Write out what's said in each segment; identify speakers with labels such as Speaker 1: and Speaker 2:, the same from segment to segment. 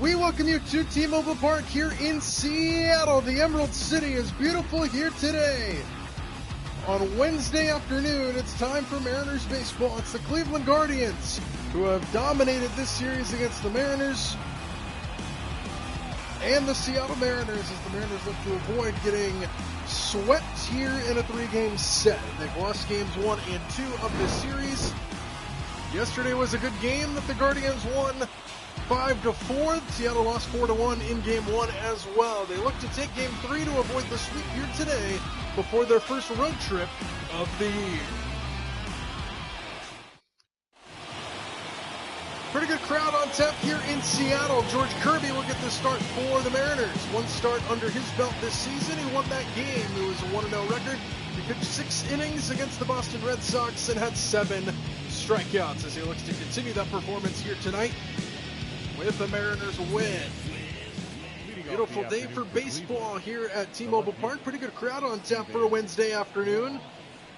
Speaker 1: We welcome you to T-Mobile Park here in Seattle. The Emerald City is beautiful here today. On Wednesday afternoon, it's time for Mariners baseball. It's the Cleveland Guardians who have dominated this series against the Mariners and the Seattle Mariners, as the Mariners look to avoid getting swept here in a three-game set. They've lost games 1 and 2 of this series. Yesterday was a good game that the Guardians won 5-4. Seattle lost 4-1 in game 1 as well. They look to take game 3 to avoid the sweep here today before their first road trip of the year. Pretty good crowd on tap here in Seattle. George Kirby will get the start for the Mariners. One start under his belt this season. He won that game. It was a 1-0 record. He pitched 6 innings against the Boston Red Sox and had 7 strikeouts as he looks to continue that performance here tonight with the Mariners win. Beautiful day for baseball here at T-Mobile Park. Pretty good crowd on tap for a Wednesday afternoon.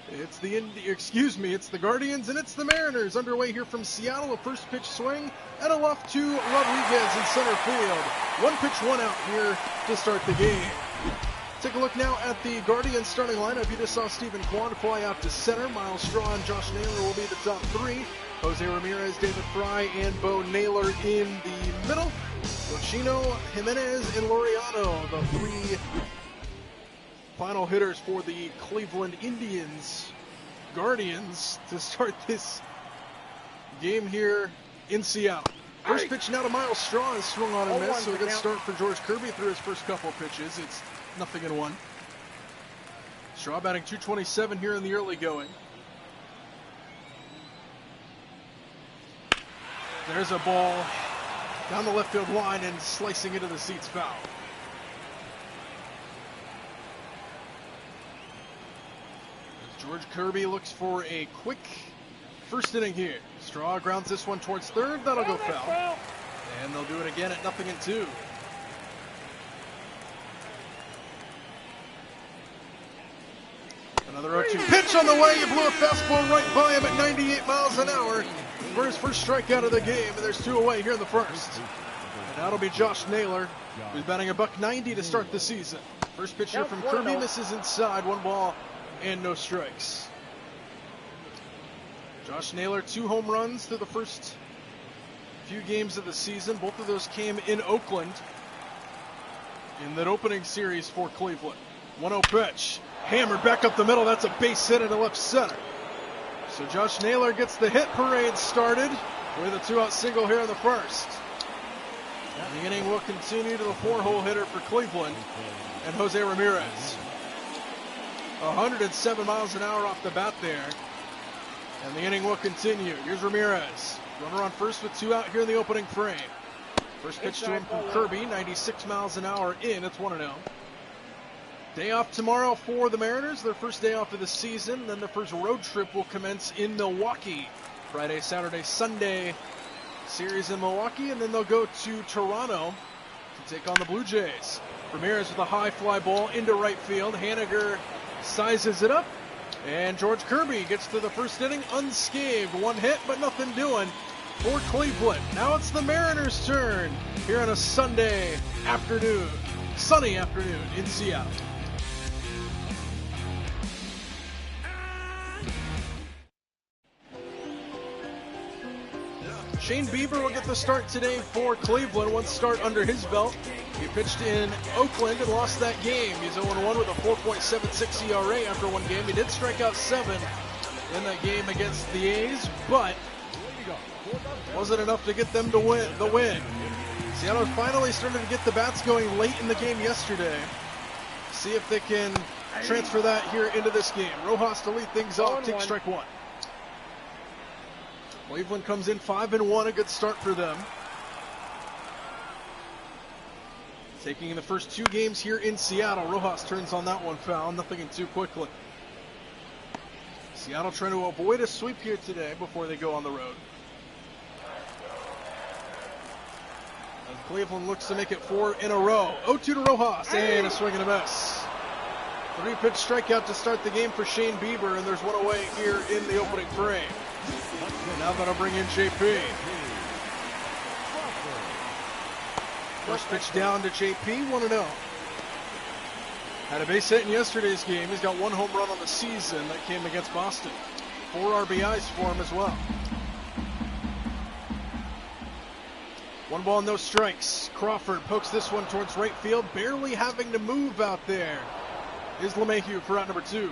Speaker 1: It's the Guardians and it's the Mariners underway here from Seattle. A first pitch swing and a left to Rodriguez in center field. 1 pitch, 1 out here to start the game. Take a look now at the Guardians starting lineup. You just saw Stephen Kwan fly out to center. Miles Straw and Josh Naylor will be the top 3. Jose Ramirez, David Fry, and Bo Naylor in the middle. Ochino, Jimenez, and Laureano, the 3 final hitters for the Cleveland Indians. Guardians to start this game here in Seattle. First pitch now to Miles Straw is swung on and missed, so a good start for George Kirby through his first couple pitches. It's 0-1. Straw batting .227 here in the early going. There's a ball down the left field line and slicing into the seats, foul. George Kirby looks for a quick first inning here. Straw grounds this one towards third. That'll go foul. And they'll do it again at 0-2. Another 0-2 pitch on the way. He blew a fastball right by him at 98 miles an hour for his first strikeout of the game. And there's 2 away here in the first. And that'll be Josh Naylor, who's batting $190 to start the season. First pitch here from Kirby misses inside. 1 ball and no strikes. Josh Naylor, 2 home runs through the first few games of the season. Both of those came in Oakland in that opening series for Cleveland. 1-0 pitch. Hammered back up the middle. That's a base hit into left center. So Josh Naylor gets the hit parade started with a 2-out single here in the first. And the inning will continue to the 4-hole hitter for Cleveland and Jose Ramirez. 107 miles an hour off the bat there. And the inning will continue. Here's Ramirez. Runner on first with 2 out here in the opening frame. First pitch to him from Kirby, 96 miles an hour in. It's 1-0. Day off tomorrow for the Mariners, their first day off of the season. Then the first road trip will commence in Milwaukee. Friday, Saturday, Sunday series in Milwaukee, and then they'll go to Toronto to take on the Blue Jays. Ramirez with a high fly ball into right field. Haniger sizes it up, and George Kirby gets to the first inning unscathed. 1 hit, but nothing doing for Cleveland. Now it's the Mariners' turn here on a sunny afternoon in Seattle. Shane Bieber will get the start today for Cleveland. 1 start under his belt. He pitched in Oakland and lost that game. He's 0-1 with a 4.76 ERA after 1 game. He did strike out 7 in that game against the A's, but wasn't enough to get them to win the win. Seattle finally started to get the bats going late in the game yesterday. See if they can transfer that here into this game. Rojas to lead things off, take strike 1. Cleveland comes in 5-1, a good start for them. Taking in the first 2 games here in Seattle. Rojas turns on that one foul, 0-2 quickly. Seattle trying to avoid a sweep here today before they go on the road. As Cleveland looks to make it 4 in a row. 0-2 to Rojas, and a swing and a miss. 3-pitch strikeout to start the game for Shane Bieber, and there's 1 away here in the opening frame. Now that'll bring in JP. First pitch down to JP, 1-0. Had a base hit in yesterday's game. He's got 1 home run on the season. That came against Boston. 4 RBIs for him as well. 1 ball, no strikes. Crawford pokes this one towards right field, barely having to move out there. Is LeMahieu for out number 2.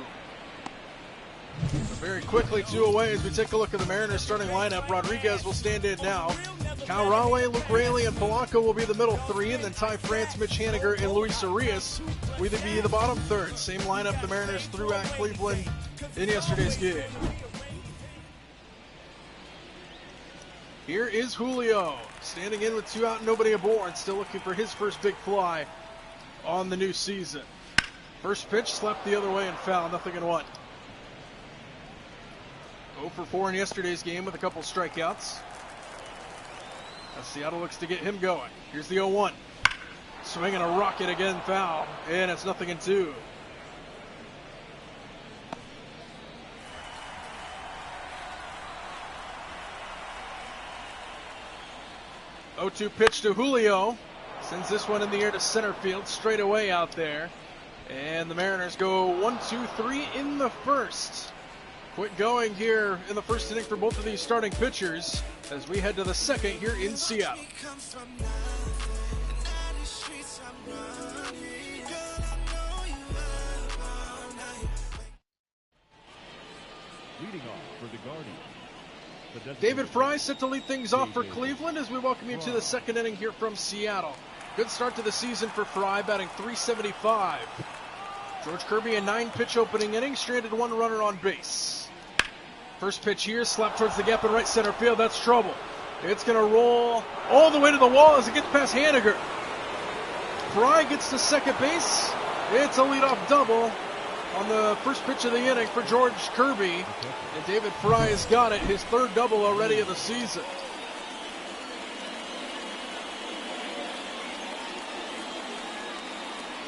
Speaker 1: So very quickly 2 away as we take a look at the Mariners starting lineup. Rodriguez will stand in now. Cal Raleigh, Luke Raley, and Polanco will be the middle 3, and then Ty France, Mitch Haniger, and Luis Arias will be the bottom third. Same lineup the Mariners threw at Cleveland in yesterday's game. Here is Julio, standing in with 2 out and nobody aboard, still looking for his first big fly on the new season. First pitch slapped the other way and foul, 0-1. 0 for 4 in yesterday's game with a couple strikeouts. As Seattle looks to get him going. Here's the 0-1. Swinging a rocket again, foul, and it's 0-2. 0-2 pitch to Julio. Sends this one in the air to center field, straight away out there. And the Mariners go 1-2-3 in the first. Quick going here in the first inning for both of these starting pitchers as we head to the second here in Seattle.
Speaker 2: Leading off for the Guardians,
Speaker 1: David Fry set to lead things off for Cleveland as we welcome you to the second inning here from Seattle. Good start to the season for Fry, batting .375. George Kirby, a 9-pitch opening inning, stranded 1 runner on base. First pitch here, slapped towards the gap in right center field. That's trouble. It's going to roll all the way to the wall as it gets past Haniger. Fry gets to second base. It's a leadoff double on the first pitch of the inning for George Kirby. And David Fry has got it, his 3rd double already of the season.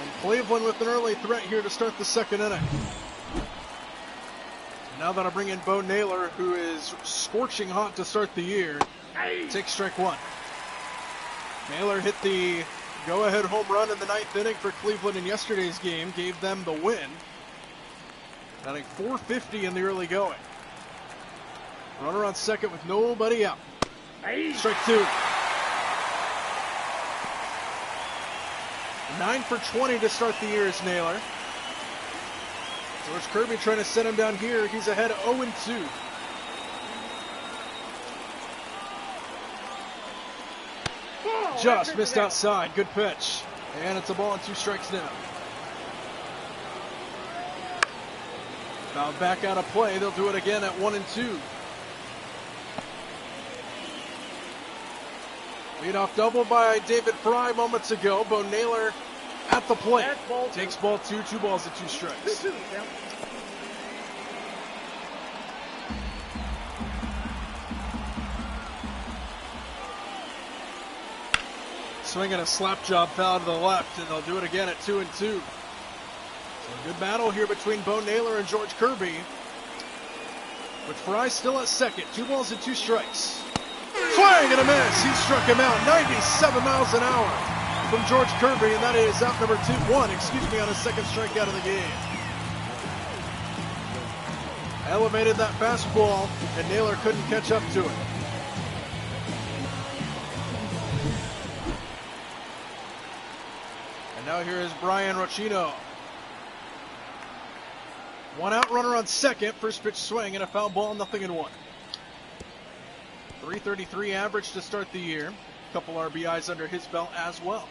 Speaker 1: And Cleveland with an early threat here to start the second inning. Now that'll bring in Bo Naylor, who is scorching hot to start the year. Takes strike 1. Naylor hit the go-ahead home run in the 9th inning for Cleveland in yesterday's game, gave them the win. Batting .450 in the early going. Runner on second with nobody out. Strike 2. 9 for 20 to start the year is Naylor. George Kirby trying to set him down here. He's ahead 0-2. Just missed outside. Good pitch. And it's a ball and 2 strikes now. Now back out of play. They'll do it again at 1-2. Leadoff double by David Fry moments ago. Bo Naylor at the plate. Takes ball 2, 2 balls and 2 strikes. Swinging a slap job foul to the left, and they'll do it again at 2-2. So a good battle here between Bo Naylor and George Kirby. With Fry still at second. 2 balls and 2 strikes. Swing and a miss. He struck him out. 97 miles an hour from George Kirby, and that is out number 1, on his second strikeout of the game. Elevated that fastball, and Naylor couldn't catch up to it. And now here is Brian Rochino. 1 out, runner on second. First pitch swing and a foul ball, 0-1. 333 average to start the year. A couple RBIs under his belt as well.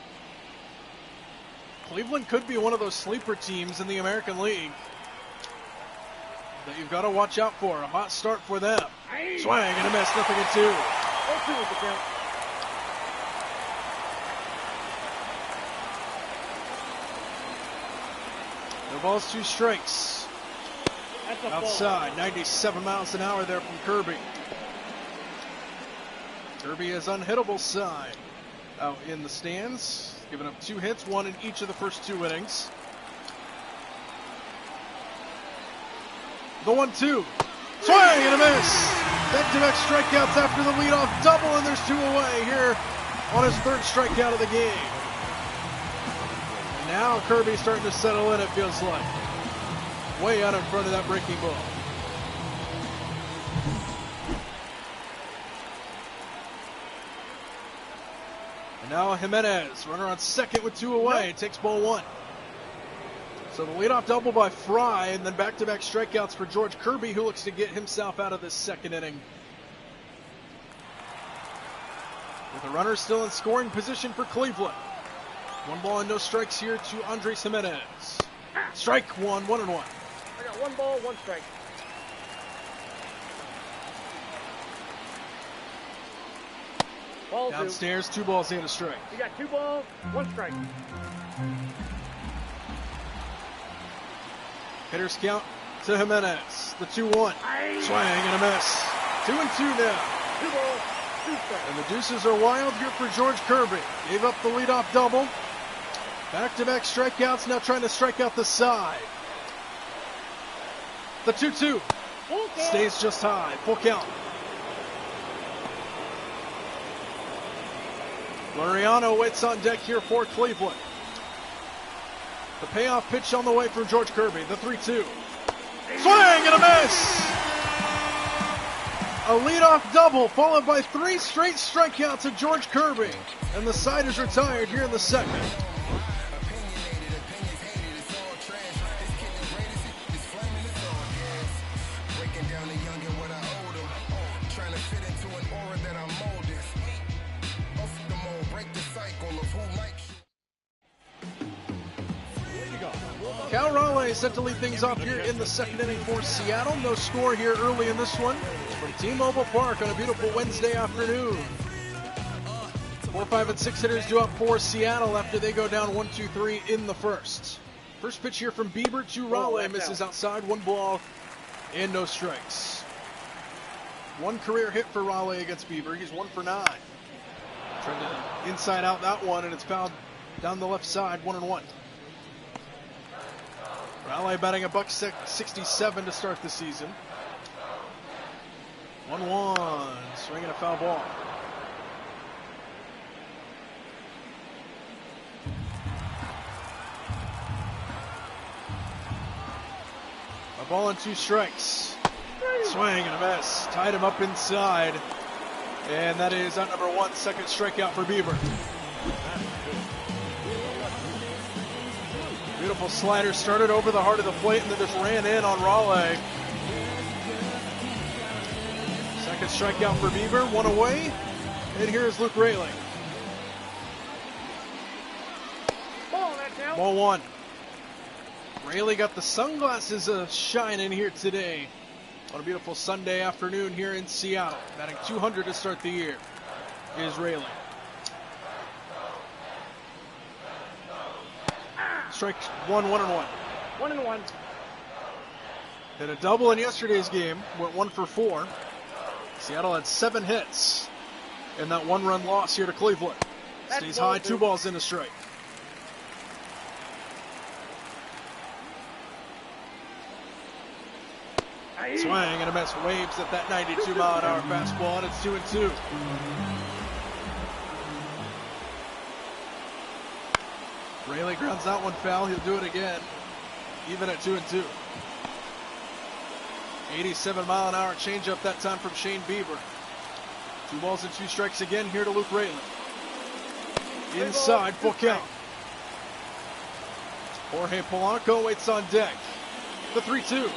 Speaker 1: Cleveland could be one of those sleeper teams in the American League that you've got to watch out for. A hot start for them. Swing and a miss, 0-2. No balls, 2 strikes. Outside, 97 miles an hour there from Kirby. Kirby is unhittable side out in the stands, giving up 2 hits, 1 in each of the first 2 innings. The 1-2. Swing and a miss. Back-to-back strikeouts after the leadoff double, and there's 2 away here on his third strikeout of the game. And now Kirby's starting to settle in, it feels like. Way out in front of that breaking ball. And now Jimenez, runner on second with 2 away, takes ball 1. So the leadoff double by Fry, and then back-to-back strikeouts for George Kirby, who looks to get himself out of this second inning. With the runner still in scoring position for Cleveland. 1 ball and no strikes here to Andres Jimenez. Strike 1, 1-1.
Speaker 3: I got 1 ball, 1 strike. Ball 2.
Speaker 1: Downstairs, 2 balls and a strike.
Speaker 3: You got 2 balls, 1 strike.
Speaker 1: Hitters count to Jimenez. The 2-1. Swing and a miss. 2-2 now.
Speaker 3: 2 balls, 2 strikes.
Speaker 1: And the deuces are wild here for George Kirby. Gave up the leadoff double. Back-to-back strikeouts, now trying to strike out the side. The 2-2 stays just high. Full count. Laureano waits on deck here for Cleveland. The payoff pitch on the way from George Kirby. The 3-2. Swing and a miss! A leadoff double followed by 3 straight strikeouts of George Kirby. And the side is retired here in the second. Cal Raleigh set to lead things off here in the second inning for Seattle. No score here early in this one from T-Mobile Park on a beautiful Wednesday afternoon. 4, 5, and 6 hitters due up for Seattle after they go down 1-2-3 in the first. First pitch here from Bieber to Raleigh. Misses outside. 1 ball and no strikes. 1 career hit for Raleigh against Bieber. He's 1 for 9. Trying to inside out that one, and it's fouled down the left side. 1-1. Raleigh batting a $167 to start the season. 1-1, swinging a foul ball. A ball and 2 strikes. Swing and a miss. Tied him up inside. And that is out number 1, second strikeout for Bieber. Beautiful slider, started over the heart of the plate and then just ran in on Raleigh. Second strikeout for Bieber, 1 away. And here is Luke Raley. Ball 1. Raley got the sunglasses shining here today on a beautiful Sunday afternoon here in Seattle. Batting .200 to start the year is Raley. Strike 1, 1-1.
Speaker 3: 1-1.
Speaker 1: Hit a double in yesterday's game, went 1 for 4. Seattle had 7 hits in that 1-run loss here to Cleveland. Stays high, 2 balls and a strike. Swing and a miss. Waves at that 92-mile-an-hour fastball, and it's 2-2. Raley grounds that one foul. He'll do it again, even at 2-2. 87-mile-an-hour changeup that time from Shane Bieber. 2 balls and 2 strikes again here to Luke Raley. Inside, full count. Jorge Polanco waits on deck. The 3-2.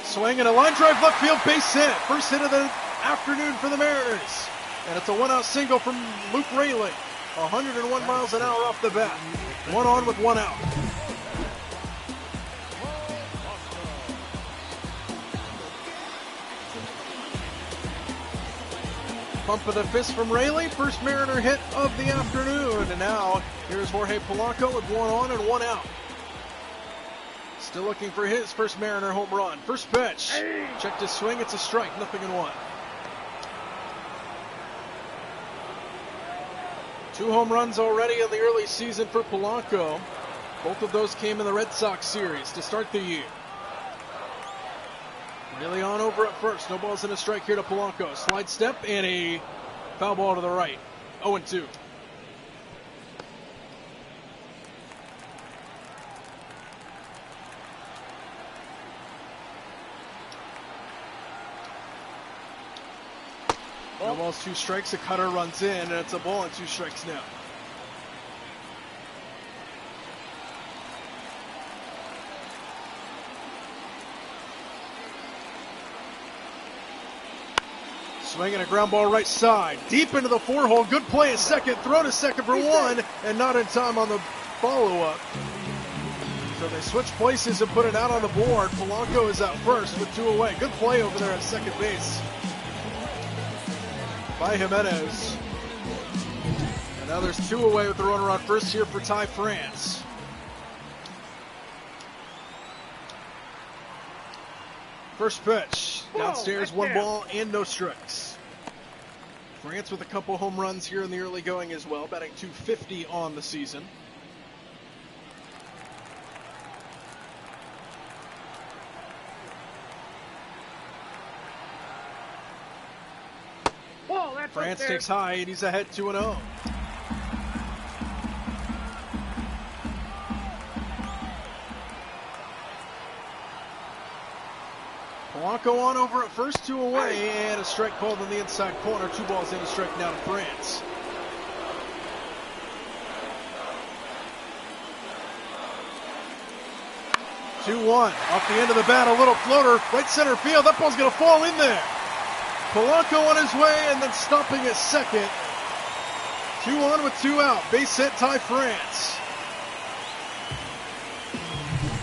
Speaker 1: Swing and a line drive left field, base hit. First hit of the afternoon for the Mariners. And it's a 1-out single from Luke Raley. 101 miles an hour off the bat. 1 on with 1 out. Pump of the fist from Raley. First Mariner hit of the afternoon. And now here's Jorge Polanco with 1 on and 1 out. Still looking for his first Mariner home run. First pitch. Checked his swing. It's a strike. 0-1. 2 home runs already in the early season for Polanco. Both of those came in the Red Sox series to start the year. Raley on over at first. No balls and a strike here to Polanco. Slide step and a foul ball to the right. 0-2. No balls, 2 strikes. A cutter runs in, and it's a ball and 2 strikes now. Swinging a ground ball right side, deep into the 4-hole. Good play at second, throw to second for 1, and not in time on the follow-up. So they switch places and put it out on the board. Polanco is out first with 2 away. Good play over there at second base by Jimenez. And now there's 2 away with the runner on first here for Ty France. First pitch, downstairs, 1 ball and no strikes. France with a couple home runs here in the early going as well, batting .250 on the season. France takes high and he's ahead 2-0. Polanco on over at first, 2 away, and a strike called in the inside corner. 2 balls in, a strike now to France. Two-1 off the end of the bat, a little floater, right center field. That ball's going to fall in there. Polanco on his way and then stopping at second. 2-1 with 2 out. Base hit, Ty France.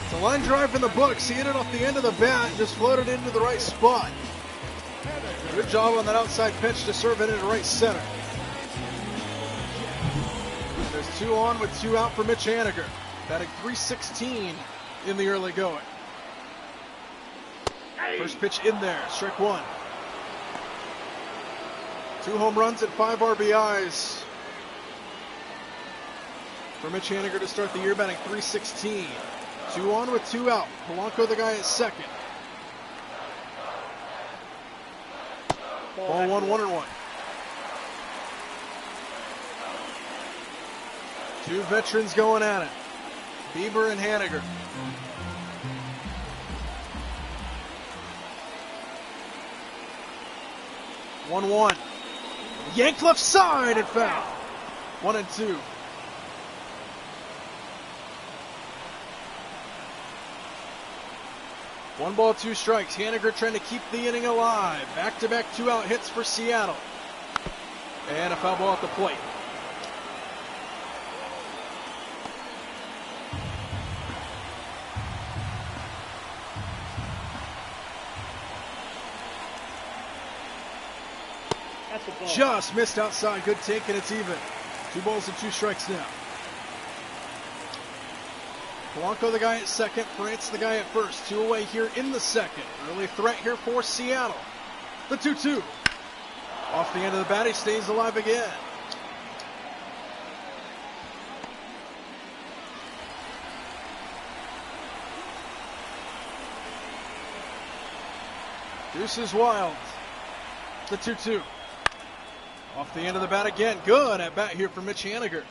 Speaker 1: It's a line drive in the books. He hit it off the end of the bat, just floated into the right spot. Good job on that outside pitch to serve it into right center. And there's 2 on with 2 out for Mitch Haniger. Batting .316 in the early going. First pitch in there, strike 1. 2 home runs and 5 RBIs for Mitch Haniger to start the year, batting .316. 2 on with 2 out. Polanco the guy at second. Ball 1-1-1. 2 veterans going at it. Bieber and Haniger. One. Yanked left side and foul. 1-2. One ball, 2 strikes. Haniger trying to keep the inning alive. Back-to-back 2-out hits for Seattle. And a foul ball at the plate. Just missed outside. Good take, and it's even. 2 balls and 2 strikes now. Polanco the guy at second, France the guy at first. 2 away here in the second. Early threat here for Seattle. The 2-2. Off the end of the bat, he stays alive again. Deuces wild. The 2-2. Off the end of the bat again. Good at bat here for Mitch Haniger.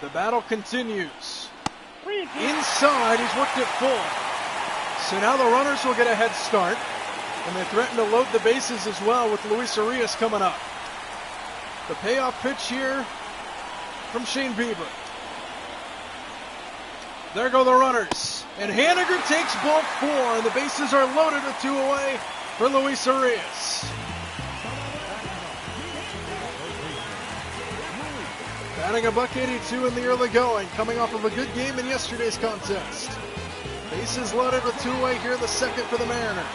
Speaker 1: The battle continues. Inside, he's worked it full. So now the runners will get a head start. And they threaten to load the bases as well with Luis Arias coming up. The payoff pitch here from Shane Bieber. There go the runners. And Haniger takes ball 4, and the bases are loaded with 2 away for Luis Arias. Batting a .182 in the early going, coming off of a good game in yesterday's contest. Bases loaded with 2 away here in the second for the Mariners.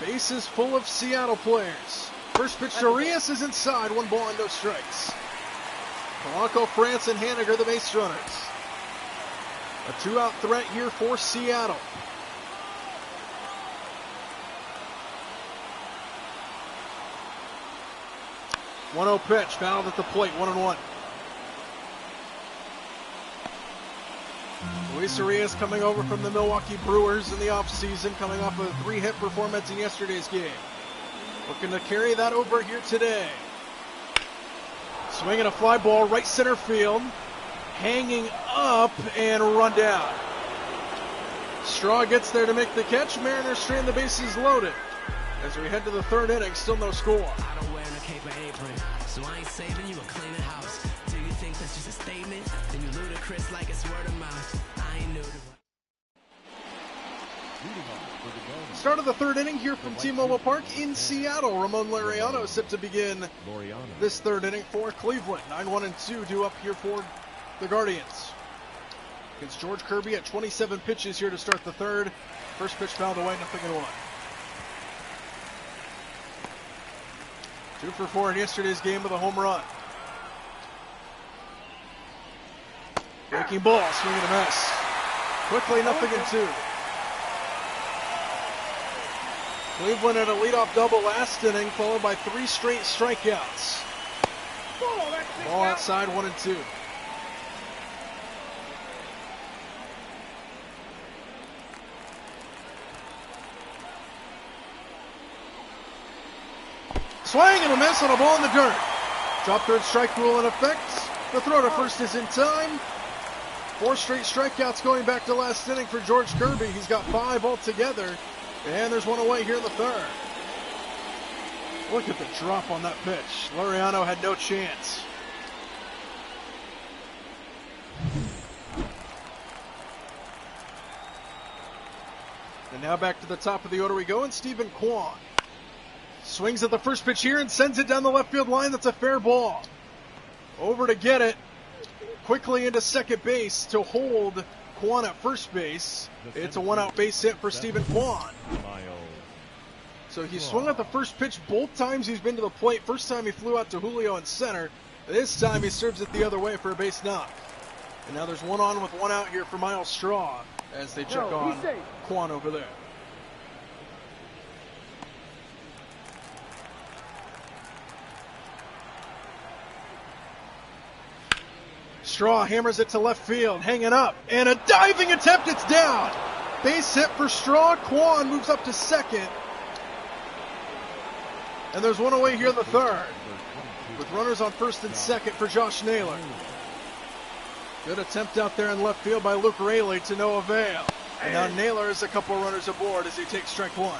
Speaker 1: Bases full of Seattle players. First pitch to Arias is inside. 1 ball and no strikes. Polanco, France, and Haniger the base runners. A 2-out threat here for Seattle. 1-0 pitch, fouled at the plate, 1-1. Luis Urias coming over from the Milwaukee Brewers in the offseason, coming off a 3-hit performance in yesterday's game. Looking to carry that over here today. Swinging a fly ball, right center field. Hanging up and run down. Straw gets there to make the catch. Mariners strand the bases loaded. As we head to the third inning, still no score.
Speaker 4: I don't wear a cape or apron, so I ain't saving you a cleaning house. Do you think that's just a statement? Then you ludicrous like it's word of mouth. I ain't new to
Speaker 1: Start of the third inning here from T-Mobile Park in Seattle. Ramon Laureano set to begin this third inning for Cleveland. 9-1-2 due up here for the Guardians. Against George Kirby at 27 pitches here to start the third. First pitch fouled away, 0-1. 2 for 4 in yesterday's game with a home run. Breaking ball, swinging a miss. Quickly, 0-2. Cleveland had a leadoff double last inning, followed by 3 straight strikeouts. Ball outside, 1-2. Swing and a miss on a ball in the dirt. Drop third strike rule in effect. The throw to first is in time. 4 straight strikeouts going back to last inning for George Kirby. He's got 5 altogether. And there's 1 away here in the third. Look at the drop on that pitch. Laureano had no chance. And now back to the top of the order we go, and Stephen Kwan swings at the first pitch here and sends it down the left field line. That's a fair ball. Over to get it. Quickly into second base to hold Kwan at first base. It's a 1-out base hit for Stephen Kwan. So he swung at the first pitch both times he's been to the plate. First time he flew out to Julio in center. This time he serves it the other way for a base knock. And now there's 1 on with 1 out here for Miles Straw as they check on Kwan over there. Straw hammers it to left field, hanging up, and a diving attempt, it's down. Base hit for Straw. Kwan moves up to second. And there's 1 away here in the third, with runners on first and second for Josh Naylor. Good attempt out there in left field by Luke Raley to no avail. And now Naylor has a couple of runners aboard as he takes strike 1.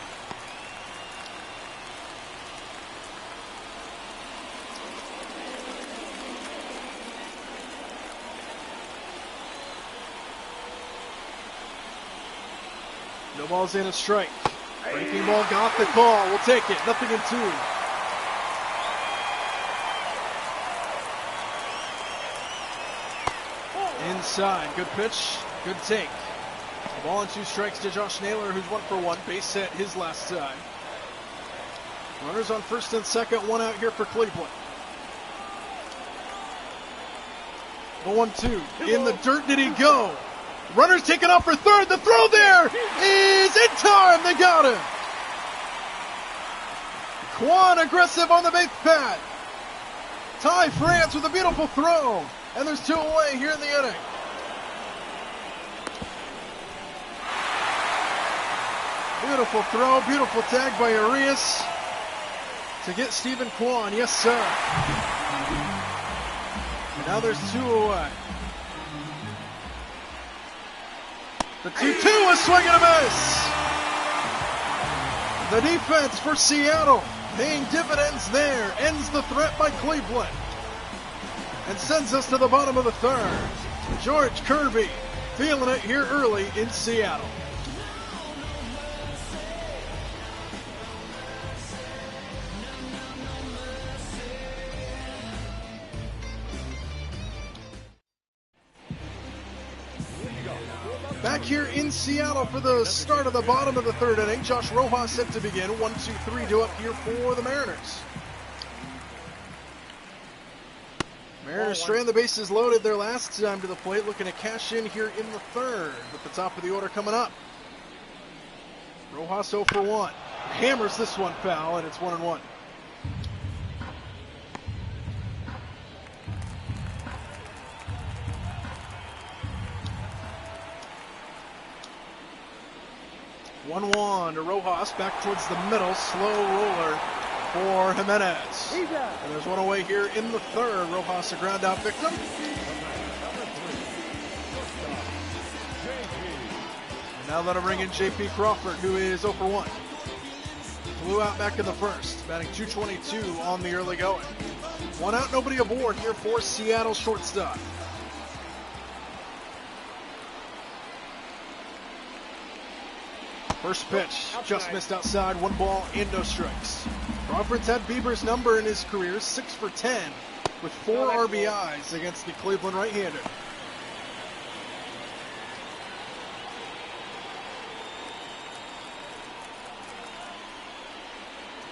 Speaker 1: No balls in, a strike. Breaking ball got the call. We'll take it. 0-2. Inside. Good pitch. Good take. The ball and 2 strikes to Josh Naylor, who's 1 for 1. Base hit his last time. Runners on first and second. 1 out here for Cleveland. The 1-2. In the dirt did he go? Runners taken off for third. The throw there is in time. They got him. Kwan aggressive on the base pad. Ty France with a beautiful throw. And there's 2 away here in the inning. Beautiful throw. Beautiful tag by Urias to get Stephen Kwan. Yes, sir. And now there's 2 away. The 2-2 is swing and a miss. The defense for Seattle paying dividends there. Ends the threat by Cleveland. And sends us to the bottom of the third. George Kirby feeling it here early in Seattle. Back here in Seattle for the start of the bottom of the third inning. Josh Rojas set to begin. 1-2-3 due up here for the Mariners. Mariners strand the bases loaded their last time to the plate, looking to cash in here in the third with the top of the order coming up. Rojas 0 for 1. Hammers this one foul, and it's 1-1. 1-1 to Rojas, back towards the middle, slow roller for Jimenez.
Speaker 3: He's out.
Speaker 1: And there's one away here in the third. Rojas, a ground out victim. And now that'll bring in JP Crawford, who is 0 for 1. Flew out back in the first, batting .222 on the early going. One out, nobody aboard here for Seattle shortstop. First pitch, just missed outside, 1 ball and no strikes. Crawford's had Bieber's number in his career, 6 for 10, with 4 RBIs against the Cleveland right-hander.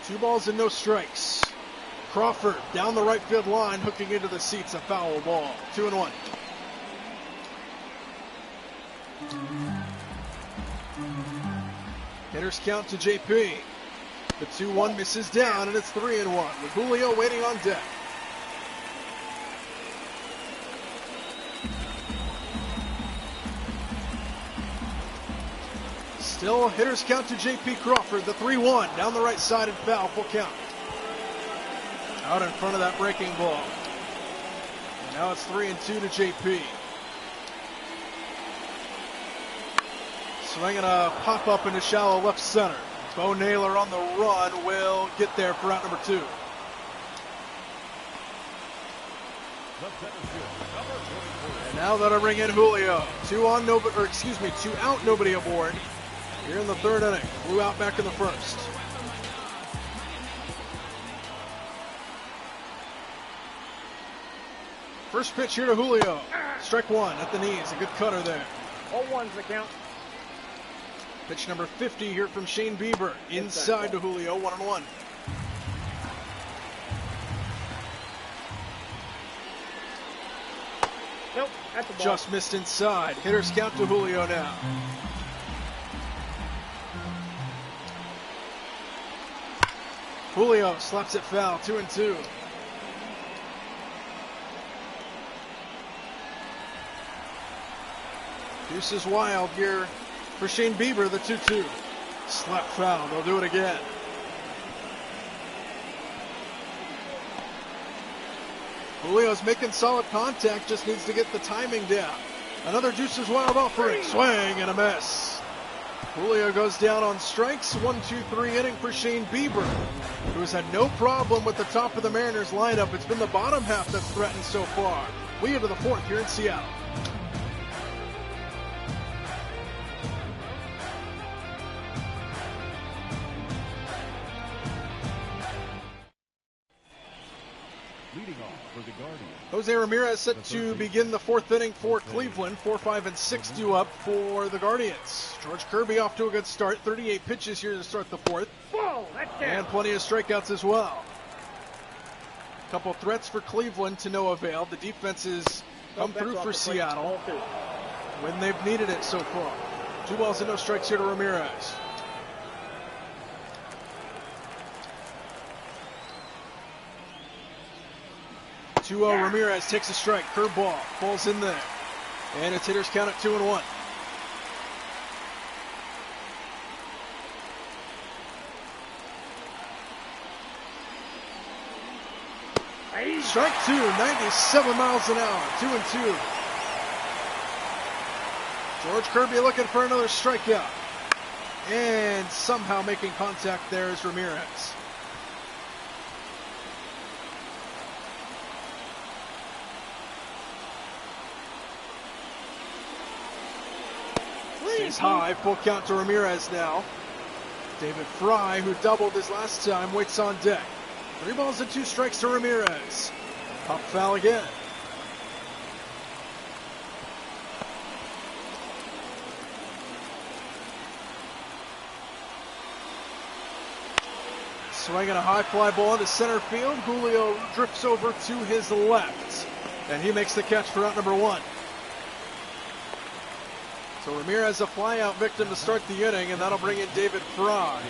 Speaker 1: Two balls and no strikes. Crawford down the right field line, hooking into the seats, a foul ball. 2-1. Hitters count to JP. The 2-1 misses down, and it's 3-1 with Julio waiting on deck. Still hitters count to JP Crawford. The 3-1 down the right side and foul, full count. Out in front of that breaking ball. And now it's 3-2 to JP. Swinging a pop-up into shallow left center. Bo Naylor on the run will get there for out number 2. And now that'll bring in Julio. 2 out, nobody aboard. Here in the third inning. Flew out back in the first. First pitch here to Julio. Strike 1 at the knees. A good cutter there.
Speaker 3: 0-1's the count.
Speaker 1: Pitch number 50 here from Shane Bieber. Inside to Julio, 1-1.
Speaker 3: Nope, that's the ball.
Speaker 1: Just missed inside. Hitters count to Julio now. Julio slaps it foul, 2-2. Deuce is wild here for Shane Bieber, the 2-2. Slap foul, they'll do it again. Julio's making solid contact, just needs to get the timing down. Another Deuce is wild offering, swing and a miss. Julio goes down on strikes, 1-2-3 inning for Shane Bieber, who has had no problem with the top of the Mariners lineup. It's been the bottom half that's threatened so far. We into the fourth here in Seattle.
Speaker 2: Leading off for the Guardians.
Speaker 1: Jose Ramirez set to begin the fourth inning for Cleveland. 4, 5, and 6 due up for the Guardians. George Kirby off to a good start. 38 pitches here to start the fourth.
Speaker 3: Whoa, that's down.
Speaker 1: And plenty of strikeouts as well. A couple threats for Cleveland to no avail. The defense has come through for Seattle when they've needed it so far. 2 balls and no strikes here to Ramirez. 2-0, Ramirez takes a strike. Curveball falls in there. And its hitters count at 2-1. Strike 2, 97 miles an hour. 2-2. George Kirby looking for another strikeout. And somehow making contact there is Ramirez. Stays high, full count to Ramirez now. David Fry, who doubled his last time, waits on deck. 3 balls and 2 strikes to Ramirez. Pop foul again. Swinging a high fly ball into center field. Julio drifts over to his left. And he makes the catch for out number 1. So Ramirez a fly-out victim to start the inning, and that'll bring in David Fry.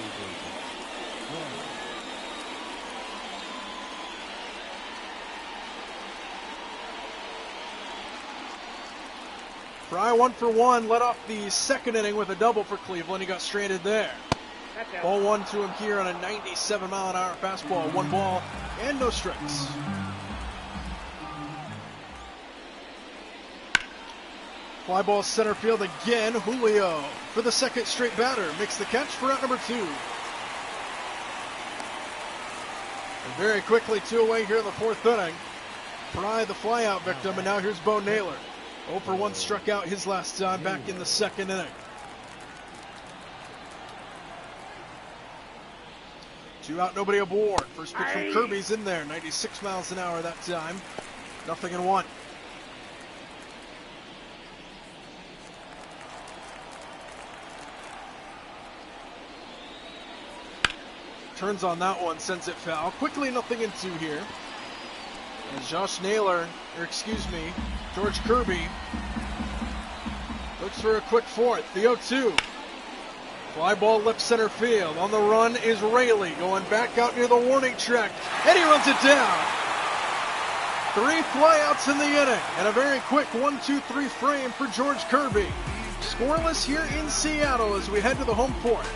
Speaker 1: Fry 1 for 1, led off the second inning with a double for Cleveland. He got stranded there. Ball 1 to him here on a 97-mile-an-hour fastball. 1 ball and no strikes. Fly ball center field again. Julio for the second straight batter. Makes the catch for out number 2. And very quickly 2 away here in the 4th inning. Fry the flyout victim, and now here's Bo Naylor. 0 for 1 struck out his last time back in the second inning. 2 out, nobody aboard. First pitch from Kirby's in there. 96 miles an hour that time. 0-1. Turns on that one, sends it foul. Quickly 0-2 here. And George Kirby looks for a quick 4th. The 0-2. Fly ball left center field. On the run is Raley going back out near the warning track. And he runs it down. 3 flyouts in the inning. And a very quick 1-2-3 frame for George Kirby. Scoreless here in Seattle as we head to the home 4th.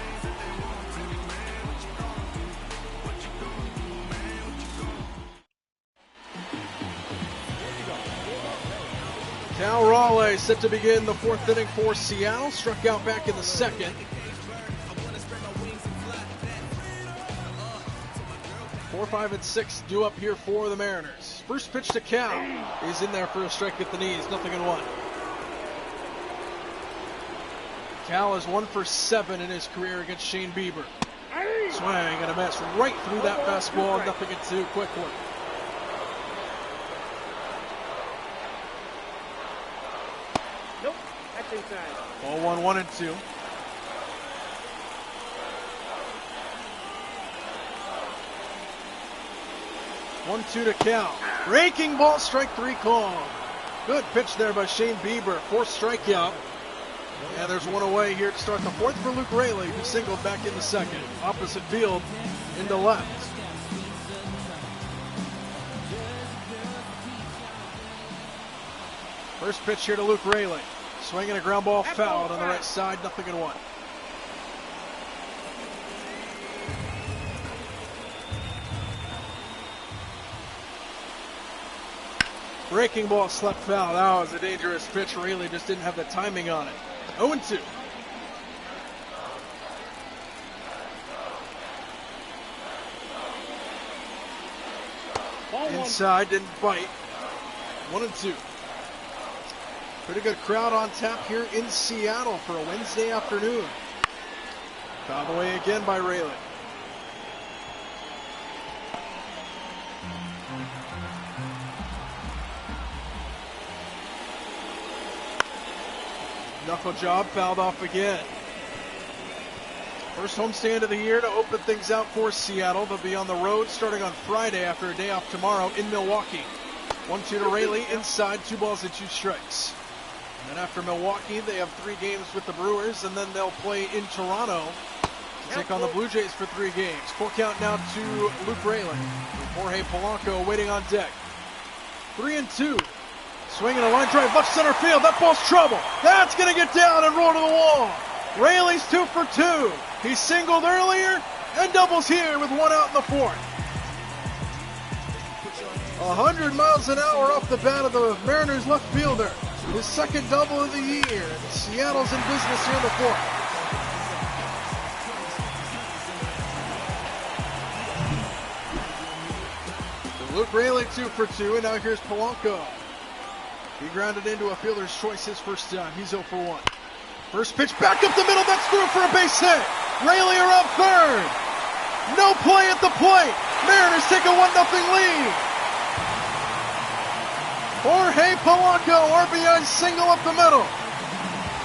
Speaker 1: Cal Raleigh set to begin the 4th inning for Seattle. Struck out back in the second. 4, 5, and 6 due up here for the Mariners. First pitch to Cal. He's in there for a strike at the knees. 0-1. Cal is 1 for 7 in his career against Shane Bieber. Swing and a miss right through that fastball. 0-2. Quick one. Ball 1-2. One, 2 to Cal. Breaking ball, strike 3 call. Good pitch there by Shane Bieber. 4th strikeout. And there's 1 away here to start the 4th for Luke Raley, who singled back in the second. Opposite field into left. First pitch here to Luke Raley. Swinging a ground ball fouled on the right side, 0-1. Breaking ball slept foul. That was a dangerous pitch. Raley just didn't have the timing on it. 0-2. Inside, didn't bite. 1-2. Pretty good crowd on tap here in Seattle for a Wednesday afternoon. Fouled away again by Raley. Knuckle job, fouled off again. First homestand of the year to open things out for Seattle. They'll be on the road starting on Friday after a day off tomorrow in Milwaukee. 1-2 to Raley, inside, 2 balls and 2 strikes. And then after Milwaukee, they have 3 games with the Brewers, and then they'll play in Toronto to take on the Blue Jays for 3 games. Full count now to Luke Raley. Jorge Polanco waiting on deck. 3-2. Swinging a line drive left center field. That ball's trouble. That's going to get down and roll to the wall. Raley's 2 for 2. He singled earlier and doubles here with 1 out in the 4th. 100 miles an hour off the bat of the Mariners left fielder. His second double of the year. Seattle's in business here in the 4th. So Luke Raley 2 for 2, and now here's Polanco. He grounded into a fielder's choice his first time. He's 0 for 1. First pitch back up the middle. That's through for a base hit. Raley around third. No play at the plate. Mariners take a 1-0 lead. Jorge Polanco, RBI single up the middle.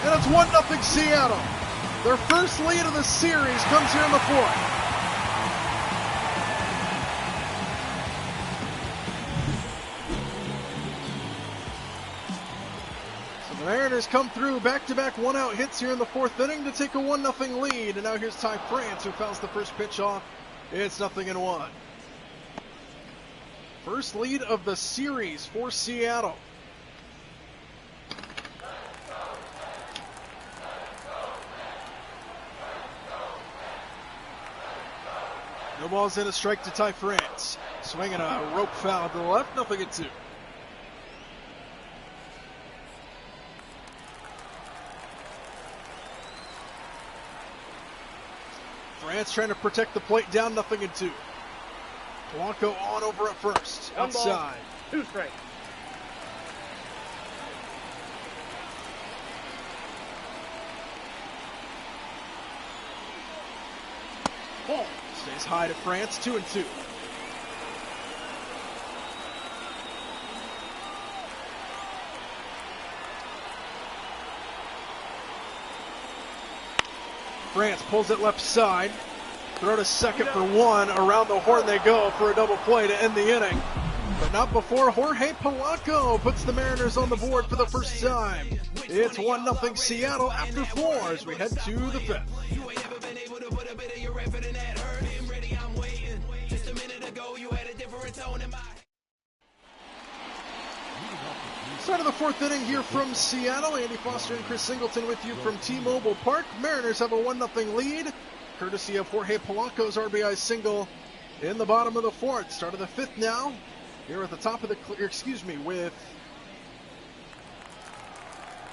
Speaker 1: And it's 1-0 Seattle. Their first lead of the series comes here in the 4th. So the Mariners come through back-to-back 1-out hits here in the 4th inning to take a 1-0 lead. And now here's Ty France, who fouls the first pitch off. It's 0-1. First lead of the series for Seattle. No balls in, a strike to Ty France. Swinging a rope foul to the left, 0-2. France trying to protect the plate, down 0-2. Polanco on over at first, outside.
Speaker 3: 2 strikes.
Speaker 1: Ball stays high to France, 2-2. France pulls it left side. Throw to second for 1. Around the horn they go for a double play to end the inning. But not before Jorge Polanco puts the Mariners on the board for the first time. It's 1-0 Seattle after 4 as we head to the 5th. Start of the 4th inning here from Seattle. Andy Foster and Chris Singleton with you from T-Mobile Park. Mariners have a 1-0 lead, courtesy of Jorge Polanco's RBI single in the bottom of the 4th. Start of the 5th now. Here at the top of the, with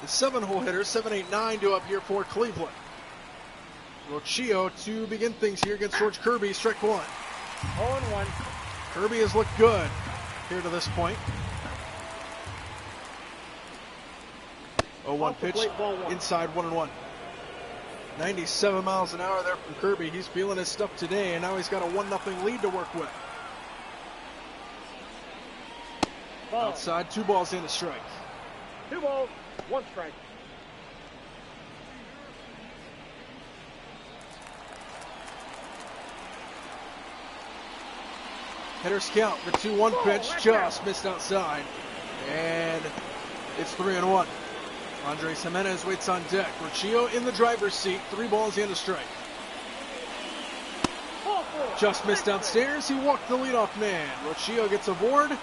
Speaker 1: the 7-hole hitters, 7, 8, 9 due up here for Cleveland. Rocchio to begin things here against George Kirby, strike 1.
Speaker 3: 0-1.
Speaker 1: Kirby has looked good here to this point. 0-1 pitch, inside 1-1. 97 miles an hour there from Kirby. He's feeling his stuff today, and now he's got a 1-0 lead to work with.
Speaker 3: Ball.
Speaker 1: Outside, 2 balls in, a strike.
Speaker 3: 2 balls, 1 strike.
Speaker 1: Hitter's count, the 2-1 pitch, just missed outside. And it's 3-1. Andres Jimenez waits on deck. Rocchio in the driver's seat, 3 balls and a strike. Just missed downstairs, he walked the leadoff man. Rocchio gets aboard.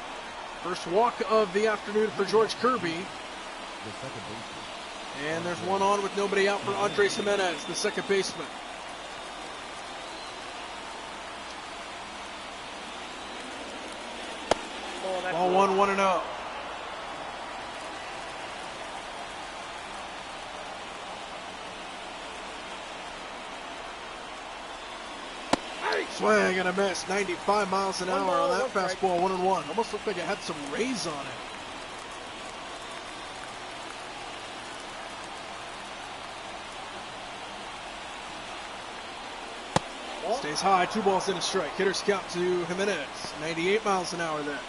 Speaker 1: First walk of the afternoon for George Kirby. And there's 1 on with nobody out for Andres Jimenez, the second baseman. Ball 1, 1-0. Swing and a miss, 95 miles an hour on that fastball, 1-1. Almost looked like it had some rays on it. Stays high, 2 balls and a strike. Hitter's count to Jimenez, 98 miles an hour there.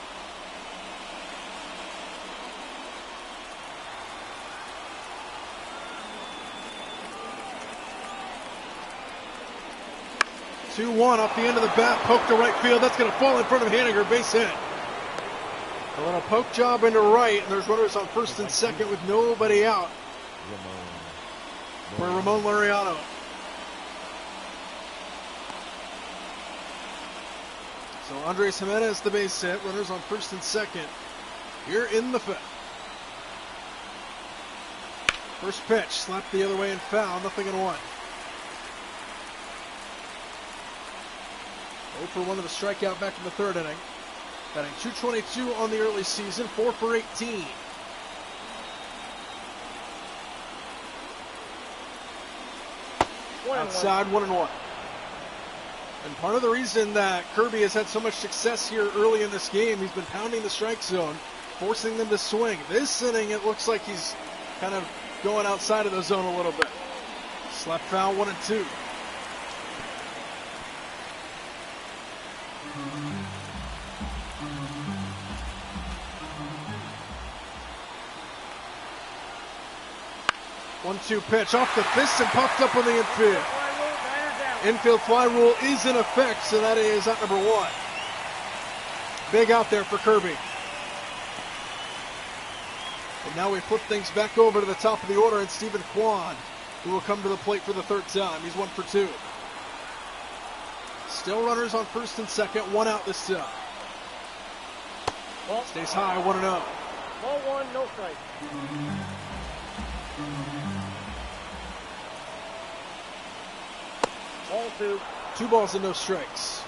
Speaker 1: Two 2-1 off the end of the bat, poke to right field. That's going to fall in front of Haniger, base hit. A little poke job into right, and there's runners on first and second with nobody out for Ramon Laureano. So Andres Jimenez the base hit, runners on first and second here in the 5th. First pitch, slapped the other way and foul, 0-1. 0 for 1 of the strikeout back in the 3rd inning. Batting .222 on the early season, 4 for 18. Outside, 1-1. And part of the reason that Kirby has had so much success here early in this game, he's been pounding the strike zone, forcing them to swing. This inning, it looks like he's kind of going outside of the zone a little bit. Slap foul, 1-2. One-two pitch off the fist and popped up on the infield. Infield fly rule is in effect, so that is out number 1. Big out there for Kirby. And now we flip things back over to the top of the order, and Stephen Kwan, who will come to the plate for the 3rd time. He's 1 for 2. Still runners on first and second, 1 out this time. Stays high, 1-0.
Speaker 3: Ball 1, no strike. Ball 2.
Speaker 1: 2 balls and no strikes.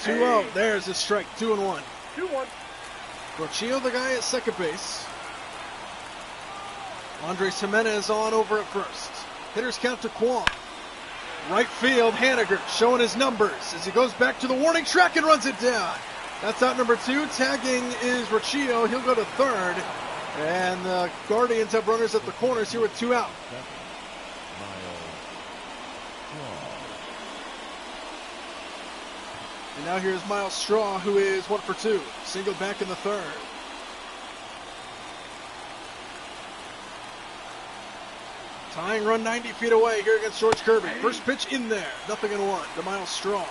Speaker 1: 2 out. There's a strike. 2-1.
Speaker 3: 2-1.
Speaker 1: Rocchio, the guy at second base. Andres Jimenez on over at first. Hitters count to Kwan. Right field, Haniger showing his numbers as he goes back to the warning track and runs it down. That's out number 2. Tagging is Rocchio. He'll go to third. And the Guardians have runners at the corners here with 2 out. And now here's Miles Straw, who is 1 for 2. Single back in the third. Tying run 90 feet away here against George Kirby. First pitch in there. 0-1 to Miles Straw.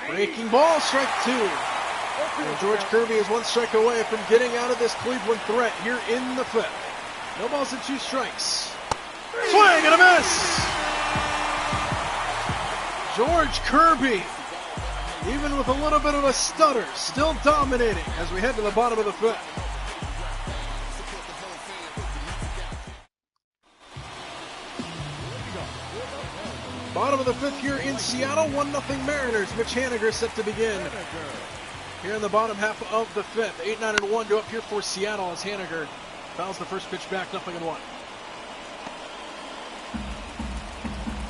Speaker 1: Breaking ball, strike 2. And George Kirby is 1 strike away from getting out of this Cleveland threat here in the 5th. No balls and 2 strikes. Swing and a miss! George Kirby, even with a little bit of a stutter, still dominating as we head to the bottom of the 5th. Bottom of the 5th here in Seattle, 1-0 Mariners. Mitch Haniger set to begin here in the bottom half of the 5th. 8-9-1 to up here for Seattle as Haniger fouls the first pitch back, 0-1.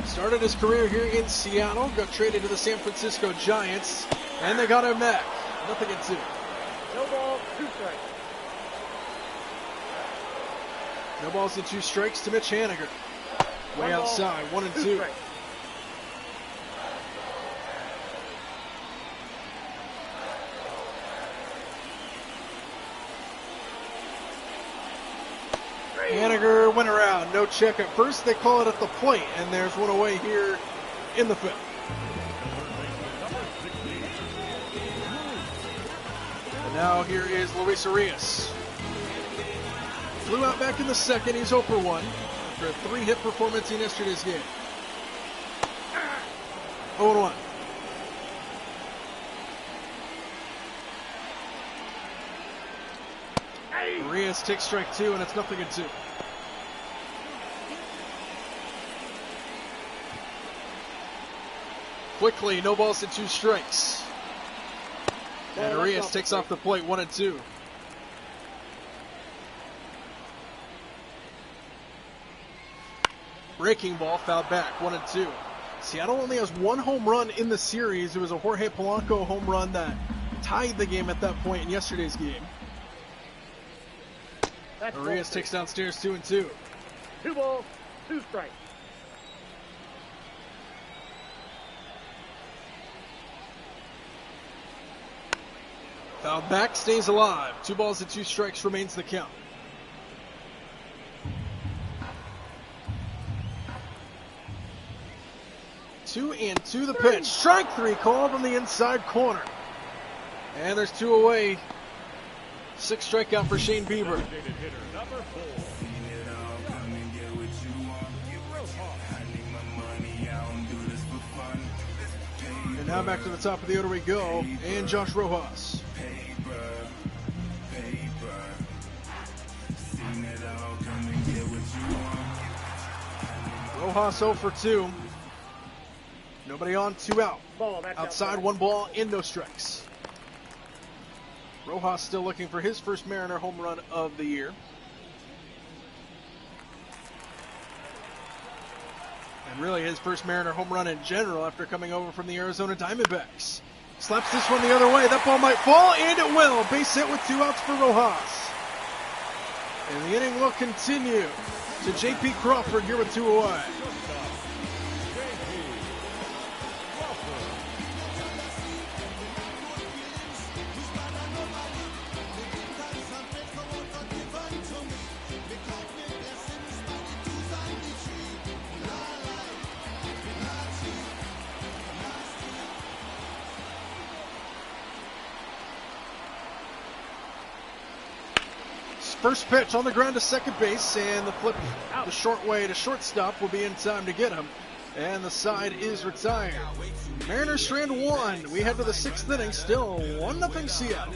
Speaker 1: Started his career here in Seattle, got traded to the San Francisco Giants, and they got him back. 0-2.
Speaker 3: No ball, 2 strikes.
Speaker 1: No balls and 2 strikes to Mitch Haniger. Way outside, 1-2. Haniger went around, no check at first. They call it at the plate, and there's one away here in the 5th. And now here is Luis Arias. Flew out back in the 2nd. He's 0 for 1 after a 3-hit performance in yesterday's game. 0-1. Arias takes strike 2, and it's 0-2. Quickly, no balls and 2 strikes. And Arias takes off the plate, 1-2. Breaking ball, fouled back, 1-2. Seattle only has 1 home run in the series. It was a Jorge Polanco home run that tied the game at that point in yesterday's game. Arias takes downstairs, 2-2.
Speaker 3: 2 balls, 2 strikes.
Speaker 1: Fouled back, stays alive. 2 balls and 2 strikes remains the count. Two and 2 the pitch. Strike 3 call from the inside corner. And there's 2 away. 6 strikeout for Shane Bieber. And now back to the top of the order we go. And Josh Rojas. Rojas 0 for 2. Nobody on, 2 out. Outside, 1 ball, in, no strikes. Rojas still looking for his first Mariner home run of the year. And really his first Mariner home run in general after coming over from the Arizona Diamondbacks. Slaps this one the other way. That ball might fall, and it will. Base hit with 2 outs for Rojas. And the inning will continue to J.P. Crawford here with 2 away. First pitch on the ground to second base, and the flip the short way to shortstop will be in time to get him. And the side is retired. Mariners strand 1. We head to the 6th inning, still 1-0 Seattle.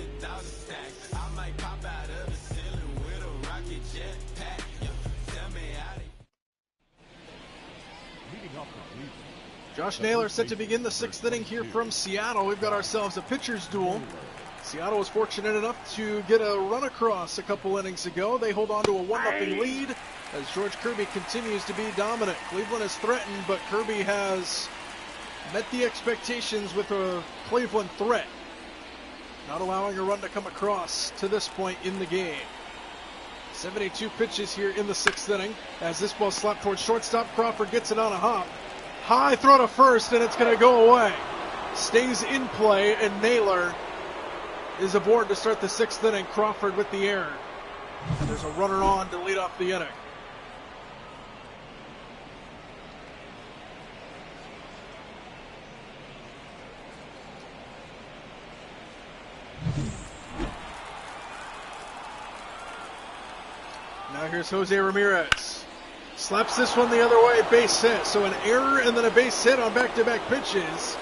Speaker 1: Josh Naylor set to begin the 6th inning here from Seattle. We've got ourselves a pitcher's duel. Seattle was fortunate enough to get a run across a couple innings ago. They hold on to a 1-0 lead as George Kirby continues to be dominant. Cleveland is threatened, but Kirby has met the expectations with a Cleveland threat, not allowing a run to come across to this point in the game. 72 pitches here in the 6th inning as this ball slapped towards shortstop. Crawford gets it on a hop. High throw to first, and it's going to go away. Stays in play, and Naylor is aboard to start the 6th inning. Crawford with the error. And there's a runner on to lead off the inning. Now here's Jose Ramirez. Slaps this one the other way, base hit. So an error and then a base hit on back-to-back pitches.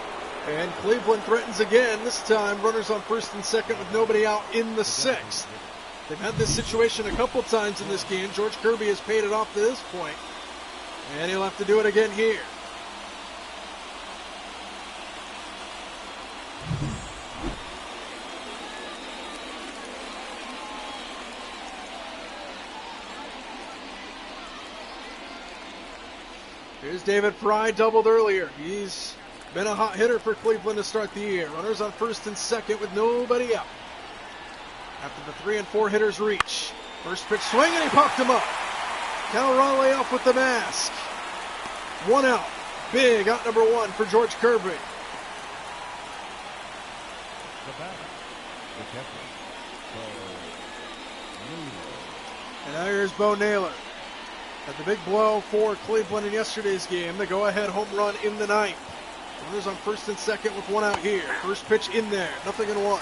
Speaker 1: And Cleveland threatens again. This time runners on first and second with nobody out in the 6th. They've had this situation a couple times in this game. George Kirby has paid it off to this point, and he'll have to do it again here. Here's David Fry, doubled earlier. He's been a hot hitter for Cleveland to start the year. Runners on first and second with nobody out. After the 3 and 4 hitters reach. First pitch swing, and he popped him up. Cal Raleigh off with the mask. 1 out. Big out number 1 for George Kirby.
Speaker 2: The batter, the catcher, Bo Naylor.
Speaker 1: And now here's Bo Naylor. Had the big blow for Cleveland in yesterday's game. The go-ahead home run in the 9th. Runners on first and second with 1 out here. First pitch in there. 0-1.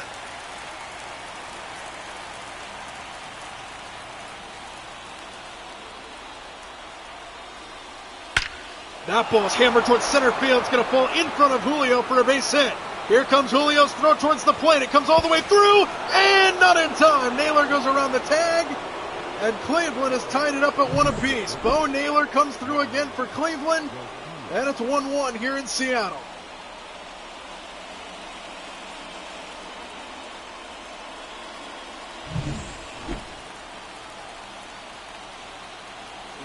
Speaker 1: That ball is hammered towards center field. It's going to fall in front of Julio for a base hit. Here comes Julio's throw towards the plate. It comes all the way through, and not in time. Naylor goes around the tag, and Cleveland has tied it up at 1 apiece. Bo Naylor comes through again for Cleveland, and it's 1-1 here in Seattle.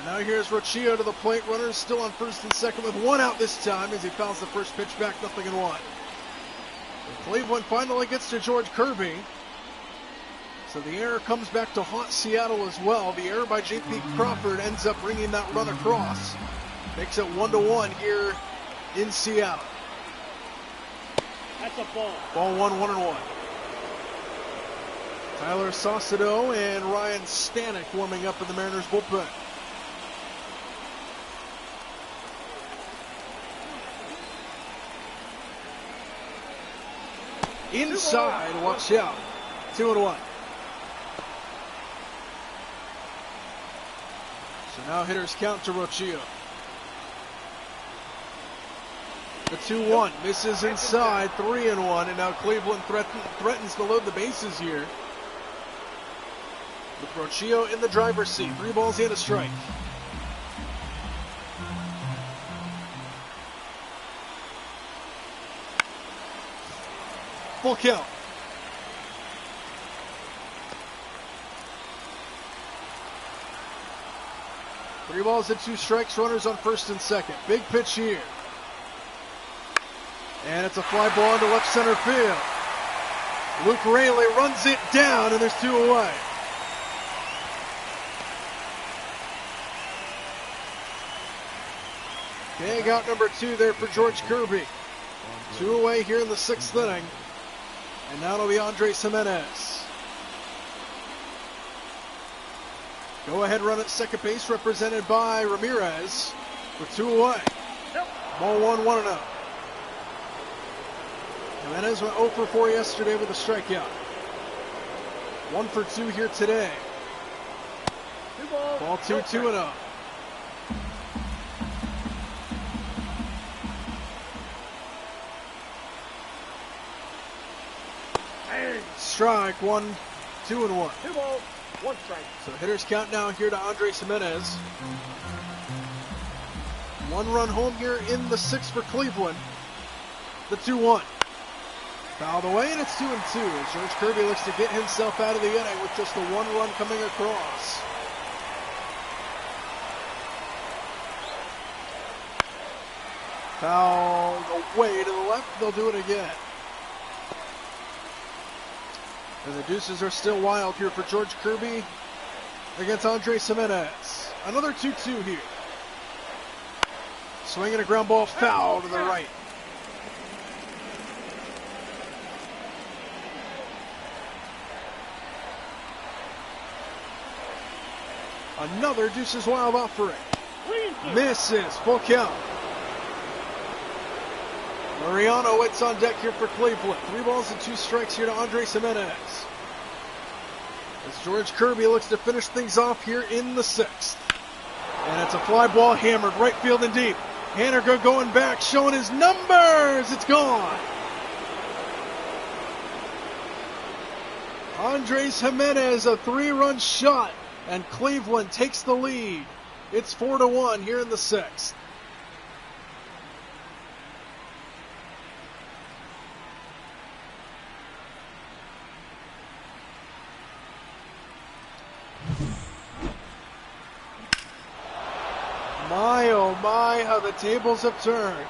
Speaker 1: Now here's Rocchio to the plate. Runners still on first and second with 1 out this time as he fouls the first pitch back, 0-1. Cleveland finally gets to George Kirby. So the error comes back to haunt Seattle as well. The error by J.P. Crawford ends up bringing that run across. Makes it 1-1 here in Seattle.
Speaker 3: That's a ball.
Speaker 1: Ball 1-1. Tyler Saucedo and Ryan Stanek warming up in the Mariners bullpen. Inside, watch out. 2-1. So now hitters count to Rocchio. The 2-1 misses inside, 3-1, and now Cleveland threatens to load the bases here. With Rocchio in the driver's seat, 3 balls and a strike. Full count. Three balls and 2 strikes, runners on first and second. Big pitch here. And it's a fly ball into left center field. Luke Raley runs it down, and there's 2 away. Big out number 2 there for George Kirby. 2 away here in the 6th inning. And now it'll be Andres Gimenez. Go ahead run at second base represented by Ramirez with 2 away. Ball 1-0. Gimenez went 0 for 4 yesterday with a strikeout. 1 for 2 here today. Ball 2-2-0. Strike, 1, 2-1.
Speaker 3: 2 balls, 1 strike.
Speaker 1: So hitters count now here to Andres Gimenez. 1 run home here in the 6th for Cleveland. The 2-1. Fouled away, and it's 2-2 as George Kirby looks to get himself out of the inning with just the 1 run coming across. Fouled away to the left. They'll do it again. And the deuces are still wild here for George Kirby against Andres Gimenez. Another 2-2 here. Swinging a ground ball, foul to the right. Another deuces wild offering. Misses, full count. Mariano waits on deck here for Cleveland. 3 balls and 2 strikes here to Andres Gimenez. As George Kirby looks to finish things off here in the 6th. And it's a fly ball hammered right field and deep. Haniger going back, showing his numbers. It's gone. Andres Gimenez, a 3-run shot, and Cleveland takes the lead. It's 4-1 here in the 6th. My, oh my, how the tables have turned.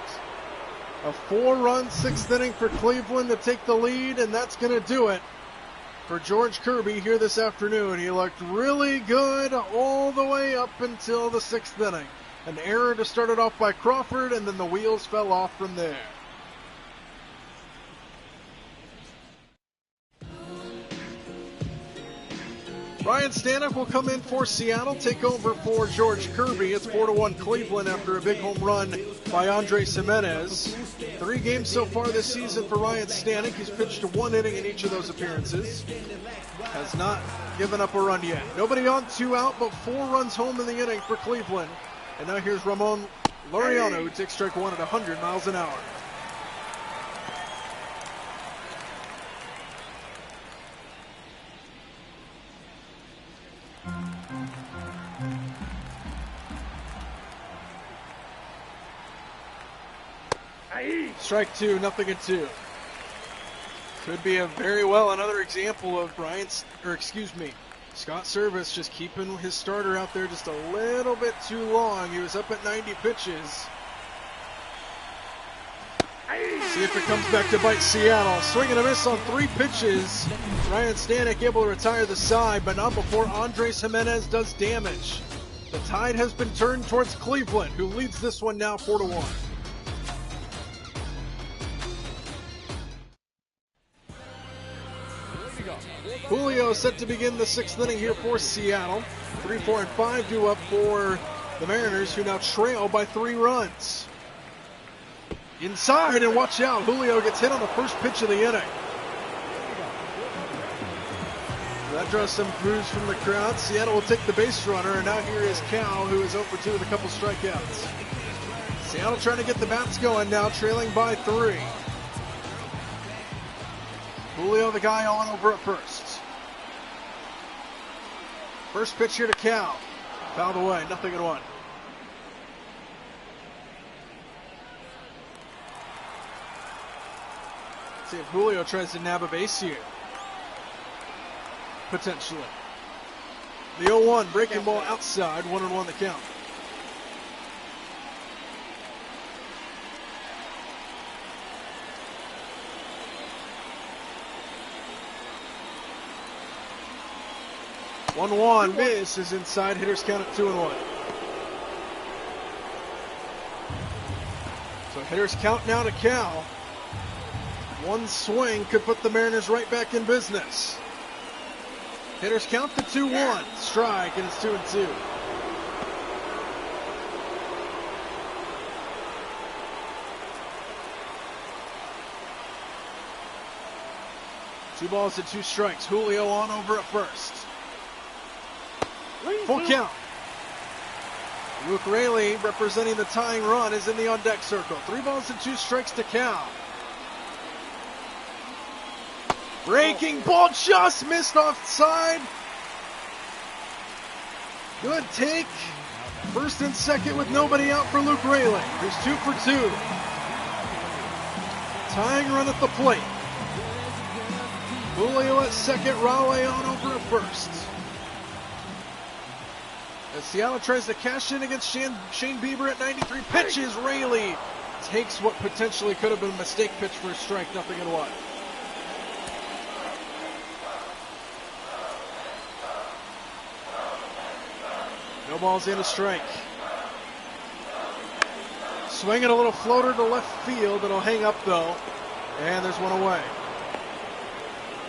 Speaker 1: A 4-run 6th inning for Cleveland to take the lead, and that's going to do it for George Kirby here this afternoon. He looked really good all the way up until the 6th inning. An error to start it off by Crawford, and then the wheels fell off from there. Ryan Stanek will come in for Seattle, take over for George Kirby. It's 4-1 Cleveland after a big home run by Andres Gimenez. 3 games so far this season for Ryan Stanek. He's pitched 1 inning in each of those appearances. Has not given up a run yet. Nobody on, 2 out, but 4 runs home in the inning for Cleveland. And now here's Ramon Laureano, who takes strike 1 at 100 miles an hour. Strike 2, 0-2. Could be another example of Scott Service just keeping his starter out there just a little bit too long. He was up at 90 pitches. See if it comes back to bite Seattle. Swing and a miss on 3 pitches. Ryan Stanek able to retire the side, but not before Andres Gimenez does damage. The tide has been turned towards Cleveland, who leads this one now 4-1. Julio set to begin the 6th inning here for Seattle. 3, 4, and 5 due up for the Mariners, who now trail by 3 runs. Inside, and watch out, Julio gets hit on the first pitch of the inning. That draws some boos from the crowd. Seattle will take the base runner, and now here is Cal, who is 0 for 2 with a couple strikeouts. Seattle trying to get the bats going now, trailing by 3. Julio, the guy on over at first. First pitch here to Cal. Fouled away, 0-1. See if Julio tries to nab a base here. Potentially. The 0-1, breaking ball outside, 1-1 the count. One miss is inside. Hitters count at 2-1. So hitters count now to Cal. 1 swing could put the Mariners right back in business. Hitters count to 2-1. Strike, and it's 2-2. Two balls and 2 strikes. Julio on over at first. Full count. Luke Raley, representing the tying run, is in the on-deck circle. 3 balls and 2 strikes to Cal. Breaking ball just missed offside. Good take. First and second with nobody out for Luke Rayleigh, who's 2 for 2. Tying run at the plate. Julio at second, Raleigh on over at first. As Seattle tries to cash in against Shane Bieber at 93 pitches, Rayleigh takes what potentially could have been a mistake pitch for a strike, 0-1. No balls in, a strike. Swinging a little floater to left field. It'll hang up though. And there's one away.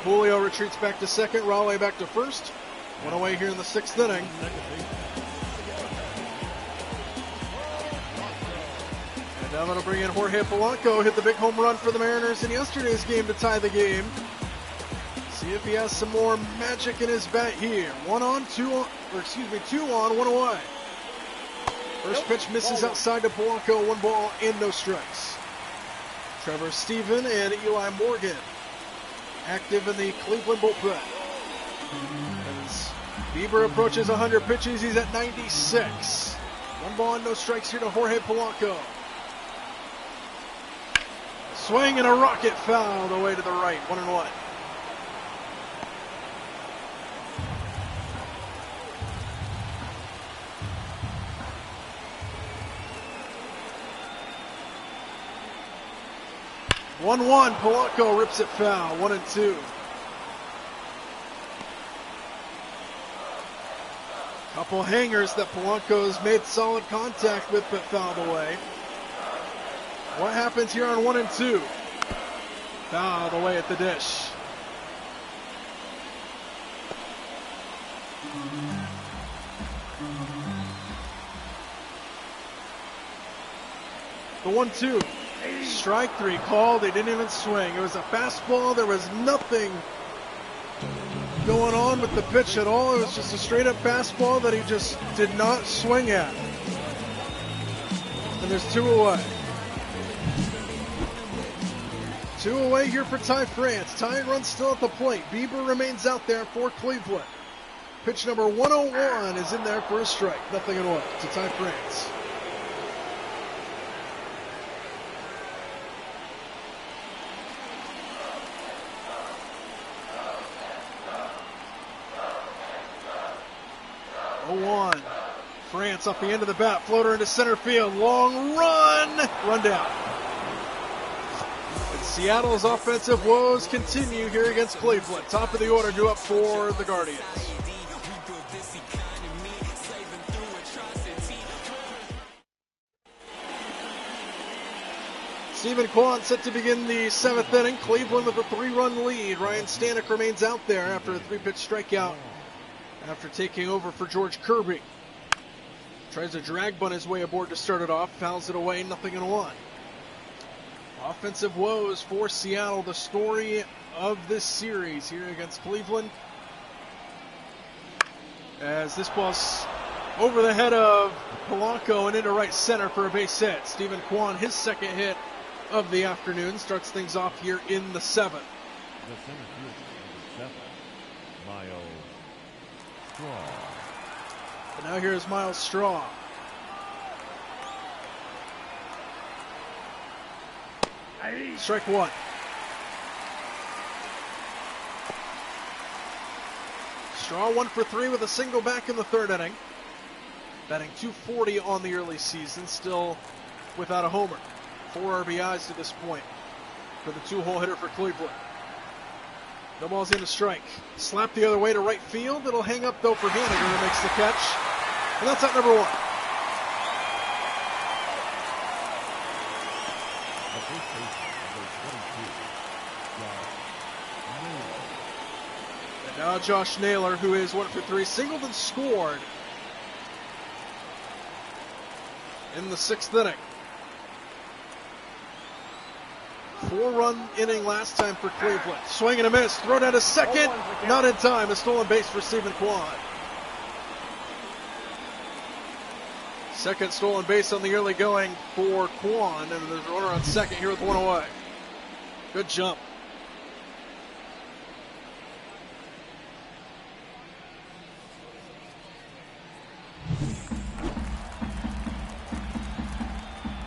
Speaker 1: Julio retreats back to second. Raleigh back to first. One away here in the 6th inning. And now that'll bring in Jorge Polanco. Hit the big home run for the Mariners in yesterday's game to tie the game. See if he has some more magic in his bat here. 2 on, 1 away. First pitch misses outside to Polanco. 1 ball and no strikes. Trevor Stephen and Eli Morgan active in the Cleveland bullpen. As Bieber approaches 100 pitches, he's at 96. 1 ball and no strikes here to Jorge Polanco. Swing and a rocket foul away to the right. 1-1. Polanco rips it foul. 1-2. Couple hangers that Polanco's made solid contact with but fouled away. What happens here on 1-2? Fouled away at the dish. The 1-2. Strike 3 called. They didn't even swing. It was a fastball. There was nothing going on with the pitch at all. It was just a straight up fastball that he just did not swing at. And there's 2 away. 2 away here for Ty France. Tying run still at the plate. Bieber remains out there for Cleveland. Pitch number 101 is in there for a strike. 0-1 to Ty France. France off the end of the bat, floater into center field, long run down. And Seattle's offensive woes continue here against Cleveland. Top of the order due up for the Guardians. Stephen Kwan set to begin the 7th inning. Cleveland with a 3-run lead. Ryan Stanek remains out there after a 3-pitch strikeout after taking over for George Kirby. Tries to drag bunt his way aboard to start it off. Fouls it away, 0-1. Offensive woes for Seattle. The story of this series here against Cleveland. As this ball's over the head of Polanco and into right center for a base hit. Stephen Kwan, his 2nd hit of the afternoon, starts things off here in the 7th.
Speaker 2: The center fielder, 7, Miles Straw.
Speaker 1: And now here's Miles Straw. Strike 1. Straw 1 for 3 with a single back in the 3rd inning. Batting .240 on the early season, still without a homer. 4 RBIs to this point for the 2-hole hitter for Cleveland. No balls in, a strike. Slap the other way to right field. It'll hang up though for Haniger, who makes the catch. And that's out number 1. And now Josh Naylor, who is 1 for 3, singled and scored in the 6th inning. 4-run inning last time for Cleveland. Swing and a miss. Throw down to second. Not in time. A stolen base for Stephen Kwan. Second stolen base on the early going for Kwan. And there's a runner on second here with 1 away. Good jump.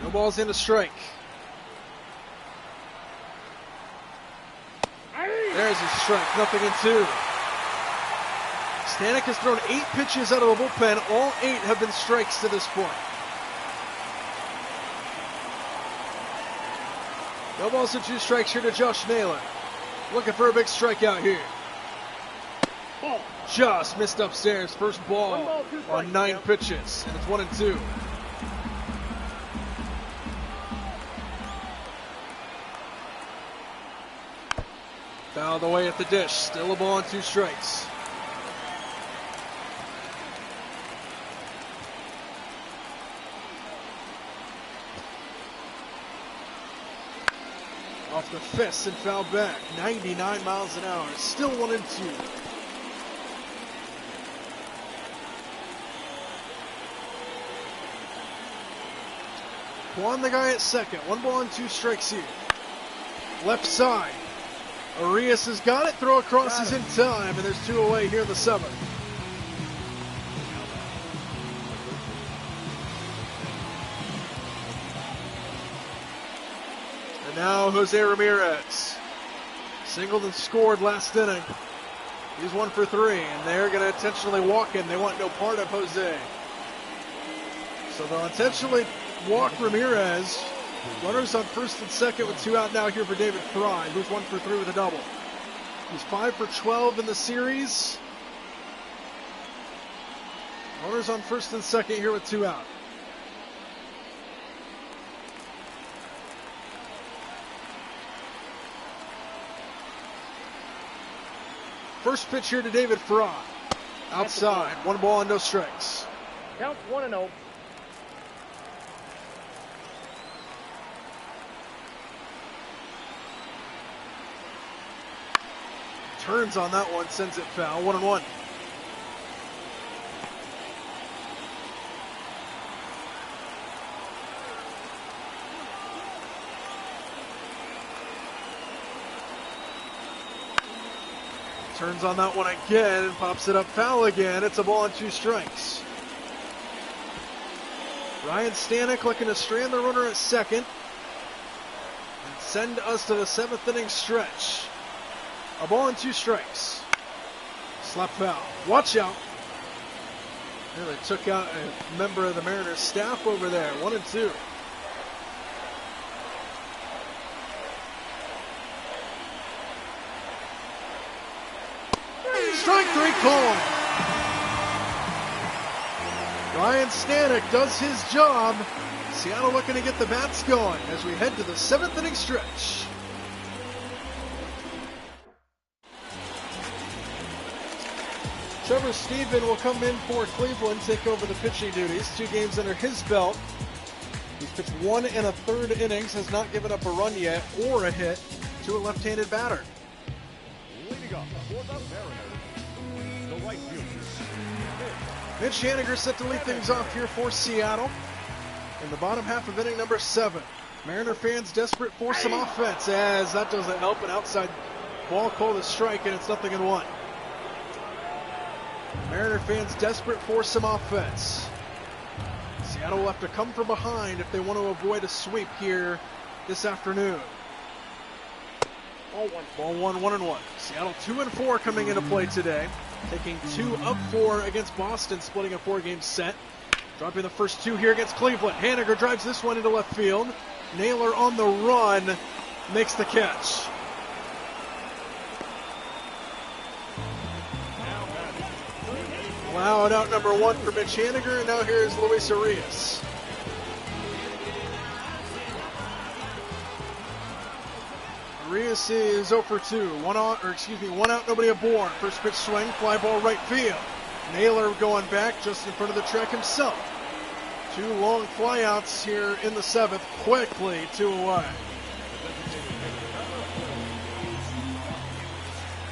Speaker 1: No balls in a strike. There's a strike, 0-2. Stanek has thrown 8 pitches out of the bullpen. All 8 have been strikes to this point. No balls and 2 strikes here to Josh Naylor. Looking for a big strikeout here.
Speaker 3: Ball.
Speaker 1: Just missed upstairs. First ball on 9 pitches, and it's 1-2. Fouled away at the dish. Still a ball on 2 strikes. Off the fist and foul back. 99 miles an hour. Still 1-2. Juan the guy at second. 1 ball and 2 strikes here. Left side. Arias has got it. Throw across is in time, and there's 2 away here in the 7th. And now Jose Ramirez. Singled and scored last inning. He's 1 for 3, and they're going to intentionally walk him. They want no part of Jose. So they'll intentionally walk Ramirez. Runners on first and second with 2 out now here for David Fry, who's 1 for 3 with a double. He's 5 for 12 in the series. Runners on first and second here with 2 out. First pitch here to David Fry. Outside, 1 ball and no strikes.
Speaker 3: Count 1-0.
Speaker 1: Turns on that one, sends it foul. 1-1. Turns on that one again and pops it up foul again. It's a ball and 2 strikes. Ryan Stanek looking to strand the runner at second and send us to the 7th inning stretch. A ball and 2 strikes. Slap foul. Watch out. Really took out a member of the Mariners staff over there. 1-2. Strike 3 call. Ryan Stanek does his job. Seattle looking to get the bats going as we head to the 7th inning stretch. Trevor Stephen will come in for Cleveland, take over the pitching duties. 2 games under his belt. He's pitched 1 1/3 innings, has not given up a run yet or a hit to a left-handed batter.
Speaker 2: Leading up for the Mariners, the right fielder,
Speaker 1: Mitch Haniger set to lead things off here for Seattle in the bottom half of inning number 7. Mariner fans desperate for some offense, as that doesn't help. An outside ball called a strike, and it's 0-1. Mariner fans desperate for some offense. Seattle will have to come from behind if they want to avoid a sweep here this afternoon. Ball 1, 1-1. Seattle 2-4 coming into play today. Taking 2 of 4 against Boston, splitting a 4-game set. Dropping the first 2 here against Cleveland. Haniger drives this one into left field. Naylor on the run makes the catch. Loud out number 1 for Mitch Haniger, and now here's Luis Arias. Arias is 0 for 2. 1 out, nobody aboard. First pitch swing, fly ball right field. Naylor going back just in front of the track himself. 2 long flyouts here in the 7th. Quickly 2 away.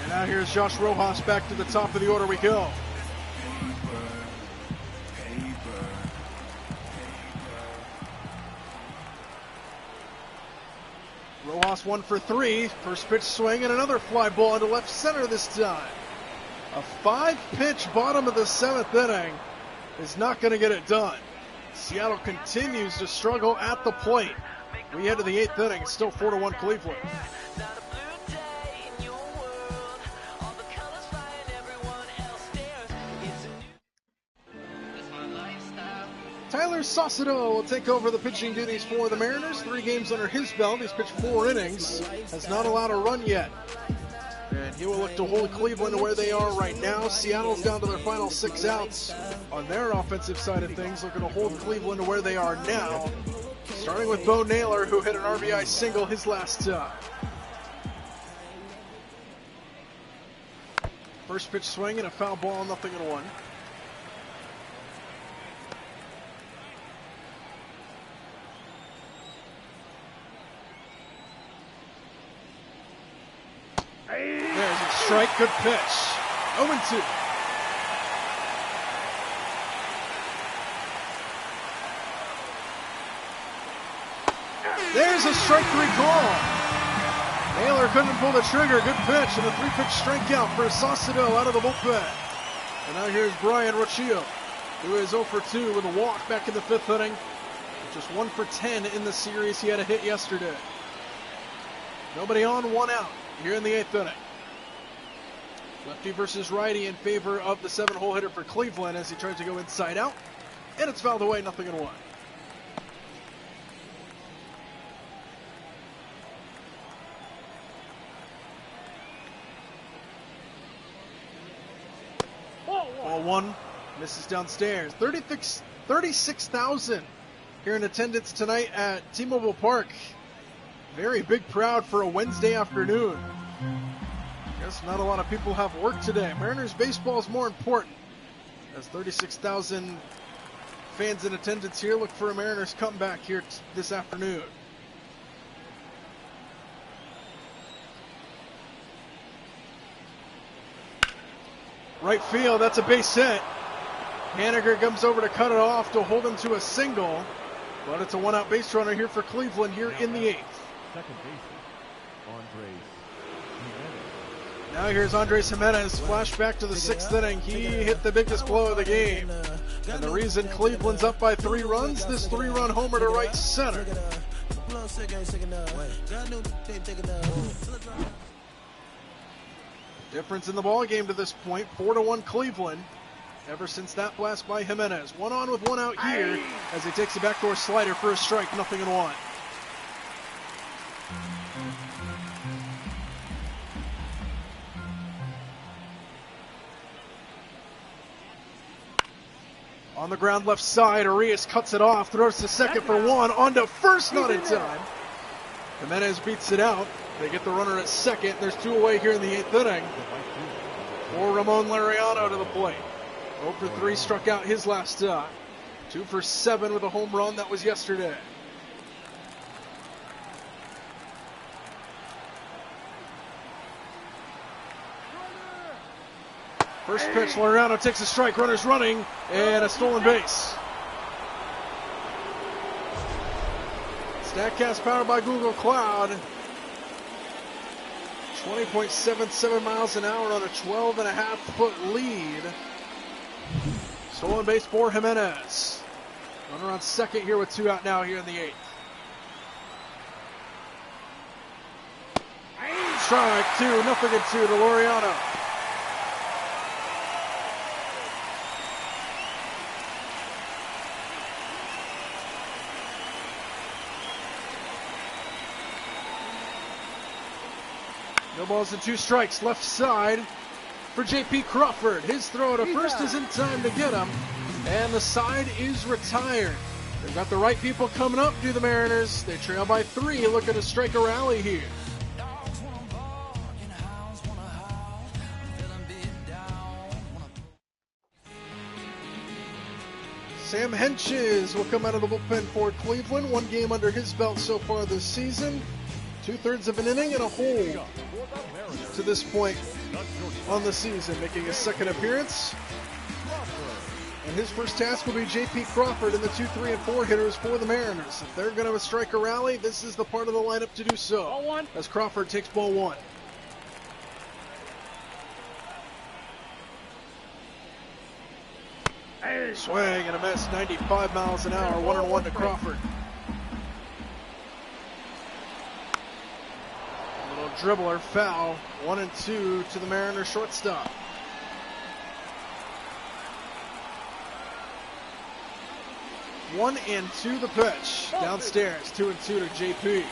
Speaker 1: And now here's Josh Rojas back to the top of the order we go. Rojas 1 for 3. First pitch swing and another fly ball into left center this time. A 5-pitch bottom of the 7th inning is not going to get it done. Seattle continues to struggle at the plate. We head to the 8th inning. It's still 4-1 Cleveland. Tyler Saucedo will take over the pitching duties for the Mariners. 3 games under his belt. He's pitched 4 innings. Has not allowed a run yet. And he will look to hold Cleveland to where they are right now. Seattle's down to their final 6 outs on their offensive side of things, looking to hold Cleveland to where they are now. Starting with Bo Naylor, who hit an RBI single his last time. First pitch swing and a foul ball, 0-1. There's a strike, good pitch. 0-2. There's a strike 3 call. Naylor couldn't pull the trigger. Good pitch and a 3-pitch strikeout for Saucedo out of the bullpen. And now here's Brian Rocchio, who is 0 for 2 with a walk back in the 5th inning. Just 1 for 10 in the series. He had a hit yesterday. Nobody on, 1 out here in the 8th inning. Lefty versus righty in favor of the 7-hole hitter for Cleveland as he tries to go inside out. And it's fouled away, 0-1. Ball 1 misses downstairs. 36,000 here in attendance tonight at T-Mobile Park. Very big crowd for a Wednesday afternoon. Guess not a lot of people have work today. Mariners baseball is more important. As 36,000 fans in attendance here look for a Mariners comeback here this afternoon. Right field, that's a base hit. Haniger comes over to cut it off to hold him to a single. But it's a 1-out base runner here for Cleveland here in the 8th.
Speaker 2: Second baseman, Andres Jimenez.
Speaker 1: Now here's Andres Jimenez. Flashback to the 6th inning. He hit the biggest blow of the game. And the reason Cleveland's up by 3 runs, this 3-run homer to right center. Difference in the ball game to this point, 4-1 Cleveland. Ever since that blast by Jimenez. 1 on with 1 out here as he takes a backdoor slider for a strike, 0-1. On the ground left side, Arias cuts it off, throws to second for 1, on to first, not in time. Jimenez beats it out. They get the runner at second. There's 2 away here in the 8th inning. For Ramon Laureano to the plate. 0 for 3, struck out his last time. 2 for 7 with a home run. That was yesterday. First pitch, Laureano takes a strike. Runners running, and a stolen base. StatCast powered by Google Cloud. 20.77 miles an hour on a 12.5-foot lead. Stolen base for Jimenez. Runner on second here with 2 out now here in the 8th. Strike 2, 0-2 to Laureano. No balls and 2 strikes. Left side for J.P. Crawford. His throw to first is in time to get him. And the side is retired. They've got the right people coming up, do the Mariners. They trail by 3, looking to strike a rally here. Sam Hentges will come out of the bullpen for Cleveland. 1 game under his belt so far this season. 2/3 of an inning and a hold to this point on the season, making his 2nd appearance. And his first task will be J.P. Crawford and the 2, 3, and 4 hitters for the Mariners. If they're going to strike a rally, this is the part of the lineup to do so.
Speaker 3: Ball 1.
Speaker 1: As Crawford takes ball 1. Swing and a miss, 95 miles an hour, 1-1 to Crawford. Little dribbler, foul, 1-2 to the Mariners shortstop. 1-2 the pitch. Downstairs, 2-2 to JP.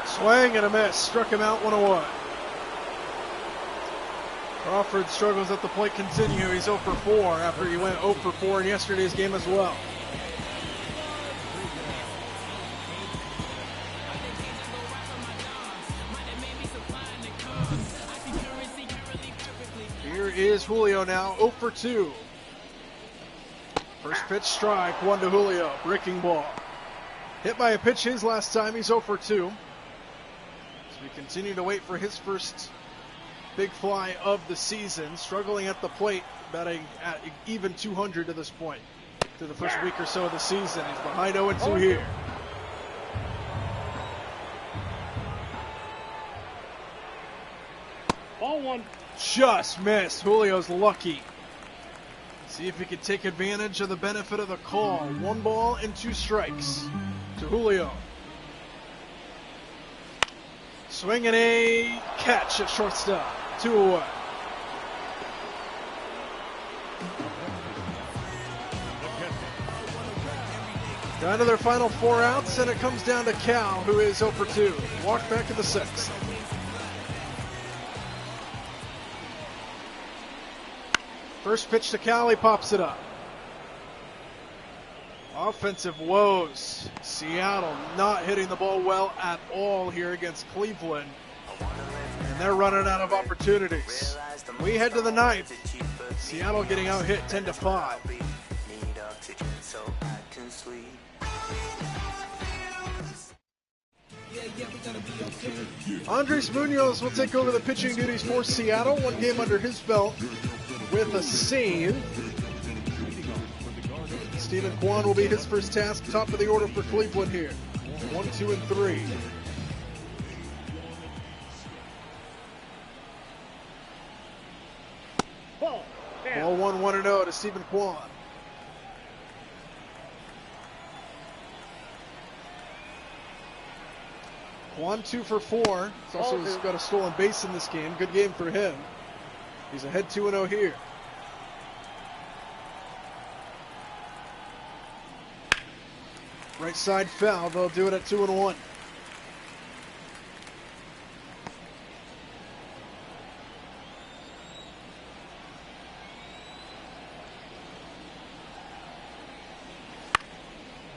Speaker 1: Swing and a miss. Struck him out 1-1. Crawford struggles at the plate continue. He's 0 for 4 after he went 0 for 4 in yesterday's game as well. Here is Julio now, 0 for 2. First pitch strike, 1 to Julio. Breaking ball. Hit by a pitch his last time. He's 0 for 2. As we continue to wait for his first big fly of the season. Struggling at the plate, batting at even 200 to this point. Through the first week or so of the season. He's behind 0-2 here.
Speaker 3: Ball 1.
Speaker 1: Just missed. Julio's lucky. See if he can take advantage of the benefit of the call. 1 ball and 2 strikes to Julio. Swing and a catch at shortstop. 2 away. Down to their final 4 outs, and it comes down to Cal, who is 0 for 2. Walk back to the 6th. First pitch to Cal, he pops it up. Offensive woes. Seattle not hitting the ball well at all here against Cleveland. And they're running out of opportunities. We head to the 9th. Seattle getting out hit 10-5. Andres Munoz will take over the pitching duties for Seattle. 1 game under his belt with a save. Stephen Kwan will be his first task. Top of the order for Cleveland here. 1, 2, and 3.
Speaker 3: Ball
Speaker 1: 1, 1-0 to Stephen Kwan. Kwan 2 for 4. He's also got a stolen base in this game. Good game for him. He's ahead 2-0 here. Right side foul. They'll do it at 2-1.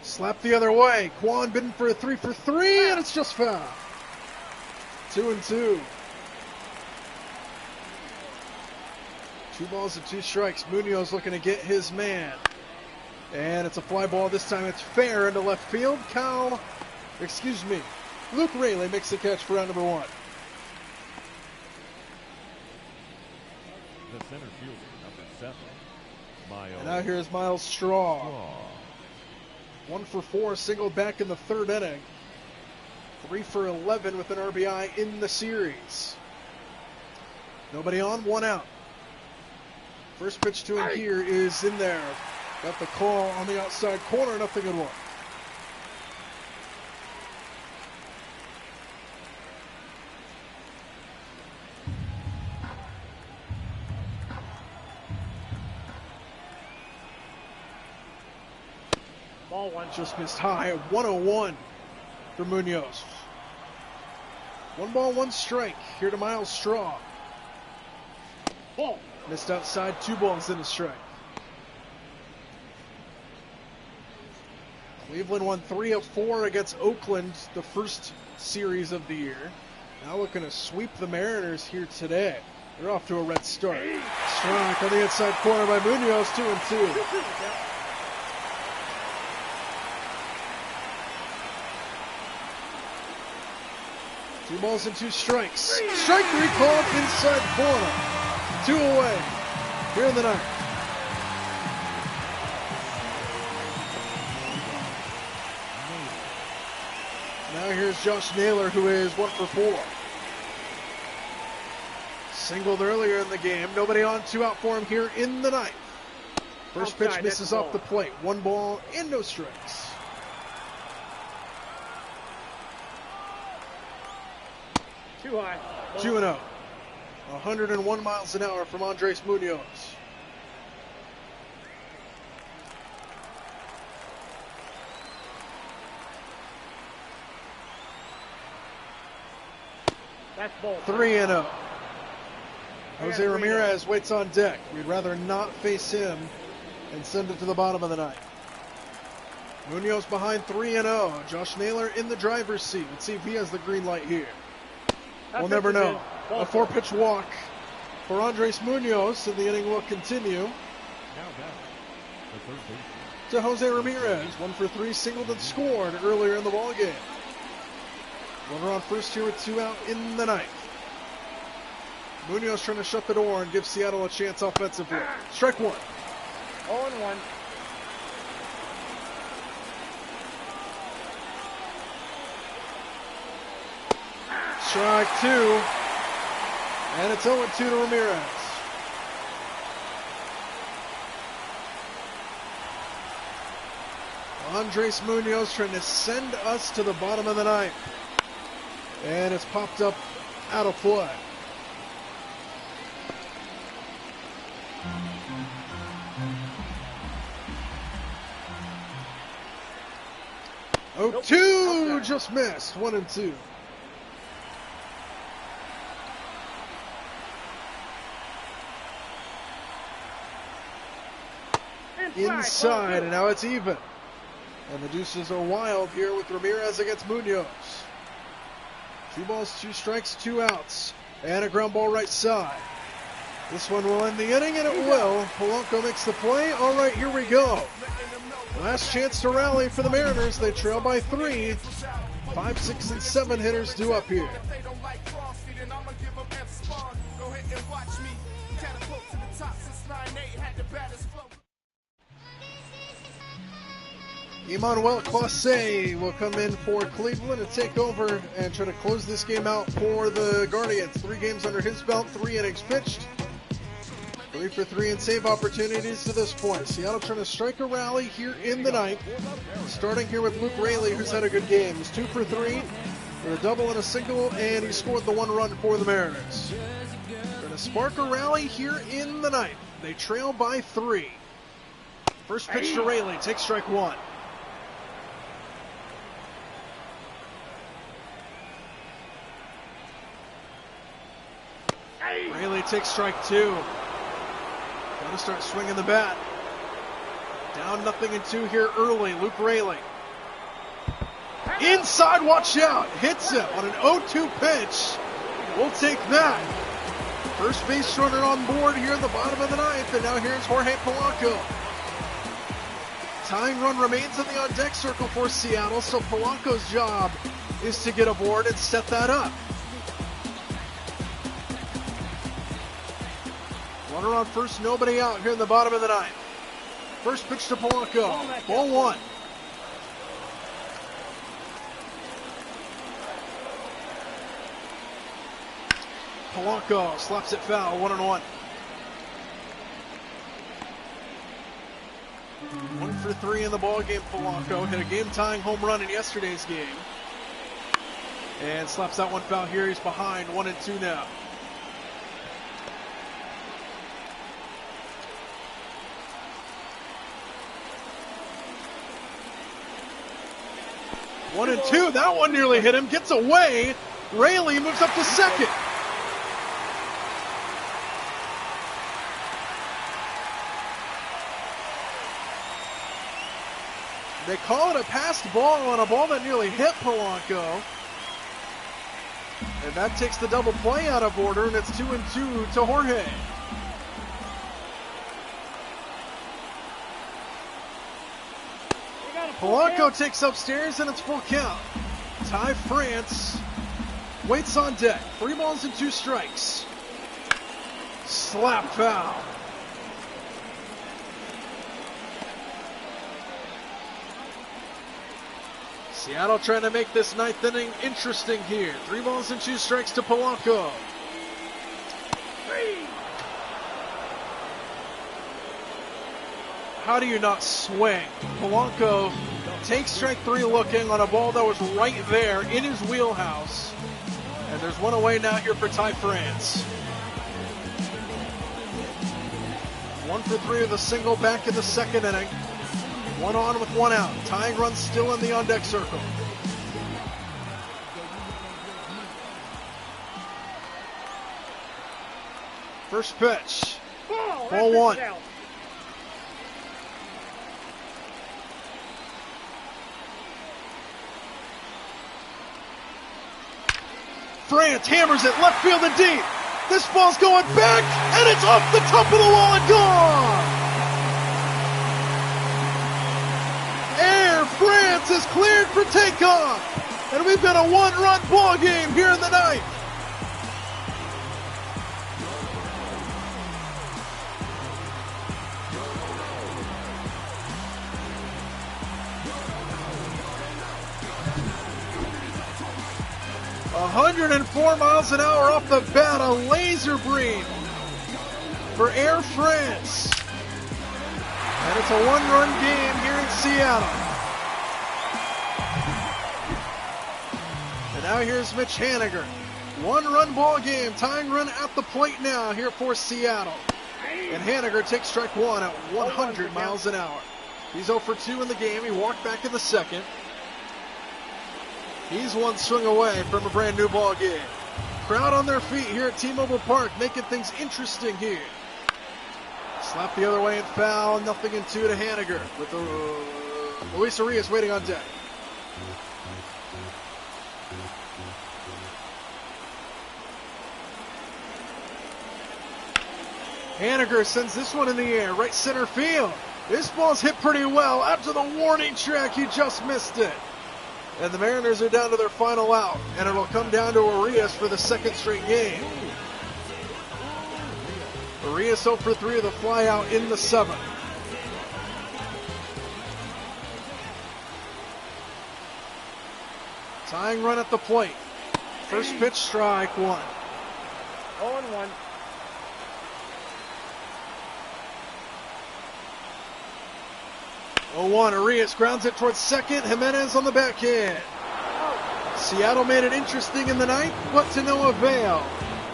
Speaker 1: Slap the other way. Kwan bidding for a 3 for 3, and it's just foul. 2-2. 2 balls and 2 strikes. Munoz looking to get his man. And it's a fly ball. This time it's fair into left field. Luke Raley makes the catch for round number 1.
Speaker 2: The center fielder, number 7, Miles.
Speaker 1: And now here's Miles Straw. 1 for 4, singled back in the 3rd inning. 3 for 11 with an RBI in the series. Nobody on, 1 out. First pitch to him here is in there. Got the call on the outside corner, nothing in 1.
Speaker 3: Ball 1.
Speaker 1: Just missed high at 101 for Munoz. 1 ball, 1 strike here to Miles Straw.
Speaker 3: Ball.
Speaker 1: Missed outside, 2 balls and a strike. Cleveland won 3 of 4 against Oakland the first series of the year. Now looking to sweep the Mariners here today. They're off to a red start. Strike on the inside corner by Munoz, 2-2. Two balls and 2 strikes. Strike 3 called inside corner. 2 away here in the 9th. Now here's Josh Naylor, who is 1 for 4. Singled earlier in the game. Nobody on, 2 out for him here in the ninth. First pitch
Speaker 3: Outside,
Speaker 1: misses
Speaker 3: that's
Speaker 1: off the plate. 1 ball and no strikes.
Speaker 3: Too high.
Speaker 1: 2-0. 101 miles an hour from Andres Munoz.
Speaker 3: That's ball.
Speaker 1: 3-0. Jose Ramirez waits on deck. We'd rather not face him and send it to the bottom of the ninth. Munoz behind 3-0. Josh Naylor in the driver's seat. Let's see if he has the green light here. We'll never know. A 4-pitch walk for Andres Munoz, and the inning will continue.
Speaker 2: Now back, the third baseman.
Speaker 1: To Jose Ramirez, 1 for 3, singled and scored earlier in the ballgame. Runner on first here with 2 out in the ninth. Munoz trying to shut the door and give Seattle a chance offensively. Strike 1.
Speaker 3: 0-1.
Speaker 1: Strike 2. And it's 0-2 to Ramirez. Andres Munoz trying to send us to the bottom of the ninth. And it's popped up out of play.
Speaker 3: Nope.
Speaker 1: 0-2 just missed. 1-2. Inside, and now it's even. And the deuces are wild here with Ramirez against Munoz. 2 balls, 2 strikes, 2 outs, and a ground ball right side. This one will end the inning, and it will. Polanco makes the play. All right, here we go. Last chance to rally for the Mariners. They trail by 3. 5, 6, and 7 hitters due up here. Emmanuel Clase will come in for Cleveland and take over and try to close this game out for the Guardians. 3 games under his belt, 3 innings pitched. 3 for 3 in save opportunities to this point. Seattle trying to strike a rally here in the ninth. Starting here with Luke Raley, who's had a good game. He's 2 for 3 with a double and a single, and he scored the 1 run for the Mariners. Trying to spark a rally here in the ninth. They trail by 3. First pitch to Raley, takes strike 1. Raley takes strike 2. Got to start swinging the bat. Down 0-2 here early. Luke Raley. Inside, watch out. Hits him on an 0-2 pitch. We'll take that. First base runner on board here in the bottom of the ninth. And now here's Jorge Polanco. Tying run remains in the on-deck circle for Seattle. So Polanco's job is to get aboard and set that up. Runner on first, nobody out here in the bottom of the ninth. First pitch to Polanco. Ball 1. Polanco slaps it foul. 1-1. 1 for 3 in the ball game. Polanco hit a game-tying home run in yesterday's game. And slaps that one foul here. He's behind 1-2 now. One and two. That one nearly hit him. Gets away. Raley moves up to second. They call it a passed ball on a ball that nearly hit Polanco. And that takes the double play out of order, and it's 2-2 to Jorge. Polanco takes upstairs, and it's full count. Ty France waits on deck. 3 balls and 2 strikes. Slap foul. Seattle trying to make this 9th inning interesting here. 3 balls and 2 strikes to Polanco. How do you not swing? Polanco takes strike 3 looking on a ball that was right there in his wheelhouse. And there's one away now here for Ty France. 1 for 3 with a single back in the second inning. 1 on with 1 out. Tying run still in the on-deck circle. First pitch. Ball 1. France hammers it left field and deep. This ball's going back, and it's off the top of the wall and gone. Air France is cleared for takeoff, and we've got a 1-run ball game here in the ninth. A 104 miles an hour off the bat, a laser breathe for Air France. And it's a 1-run game here in Seattle. And now here's Mitch Haniger. 1-run ball game, tying run at the plate now here for Seattle. And Haniger takes strike 1 at 100 miles an hour. He's 0 for 2 in the game. He walked back in the second. He's 1 swing away from a brand new ball game. Crowd on their feet here at T-Mobile Park, making things interesting here. Slap the other way and foul. 0-2 to Haniger with Luis Urias waiting on deck. Haniger sends this one in the air, right center field. This ball's hit pretty well. Out to the warning track, he just missed it. And the Mariners are down to their final out, and it'll come down to Urias for the second straight game. Urias 0 for 3 with a fly out in the 7th. Tying run at the plate. First pitch, strike 1.
Speaker 3: 0-1.
Speaker 1: Urias grounds it towards second. Jimenez on the backhand. Seattle made it interesting in the ninth, but to no avail.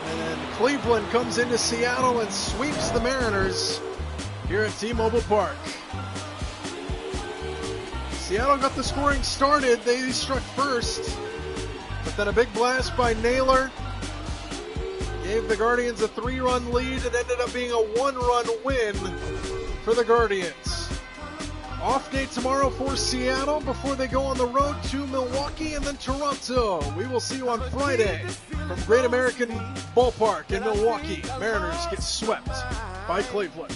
Speaker 1: And then Cleveland comes into Seattle and sweeps the Mariners here at T-Mobile Park. Seattle got the scoring started. They struck first, but then a big blast by Naylor gave the Guardians a 3-run lead. It ended up being a 1-run win for the Guardians. Off day tomorrow for Seattle before they go on the road to Milwaukee and then Toronto. We will see you on Friday from Great American Ballpark in Milwaukee. Mariners get swept by Cleveland.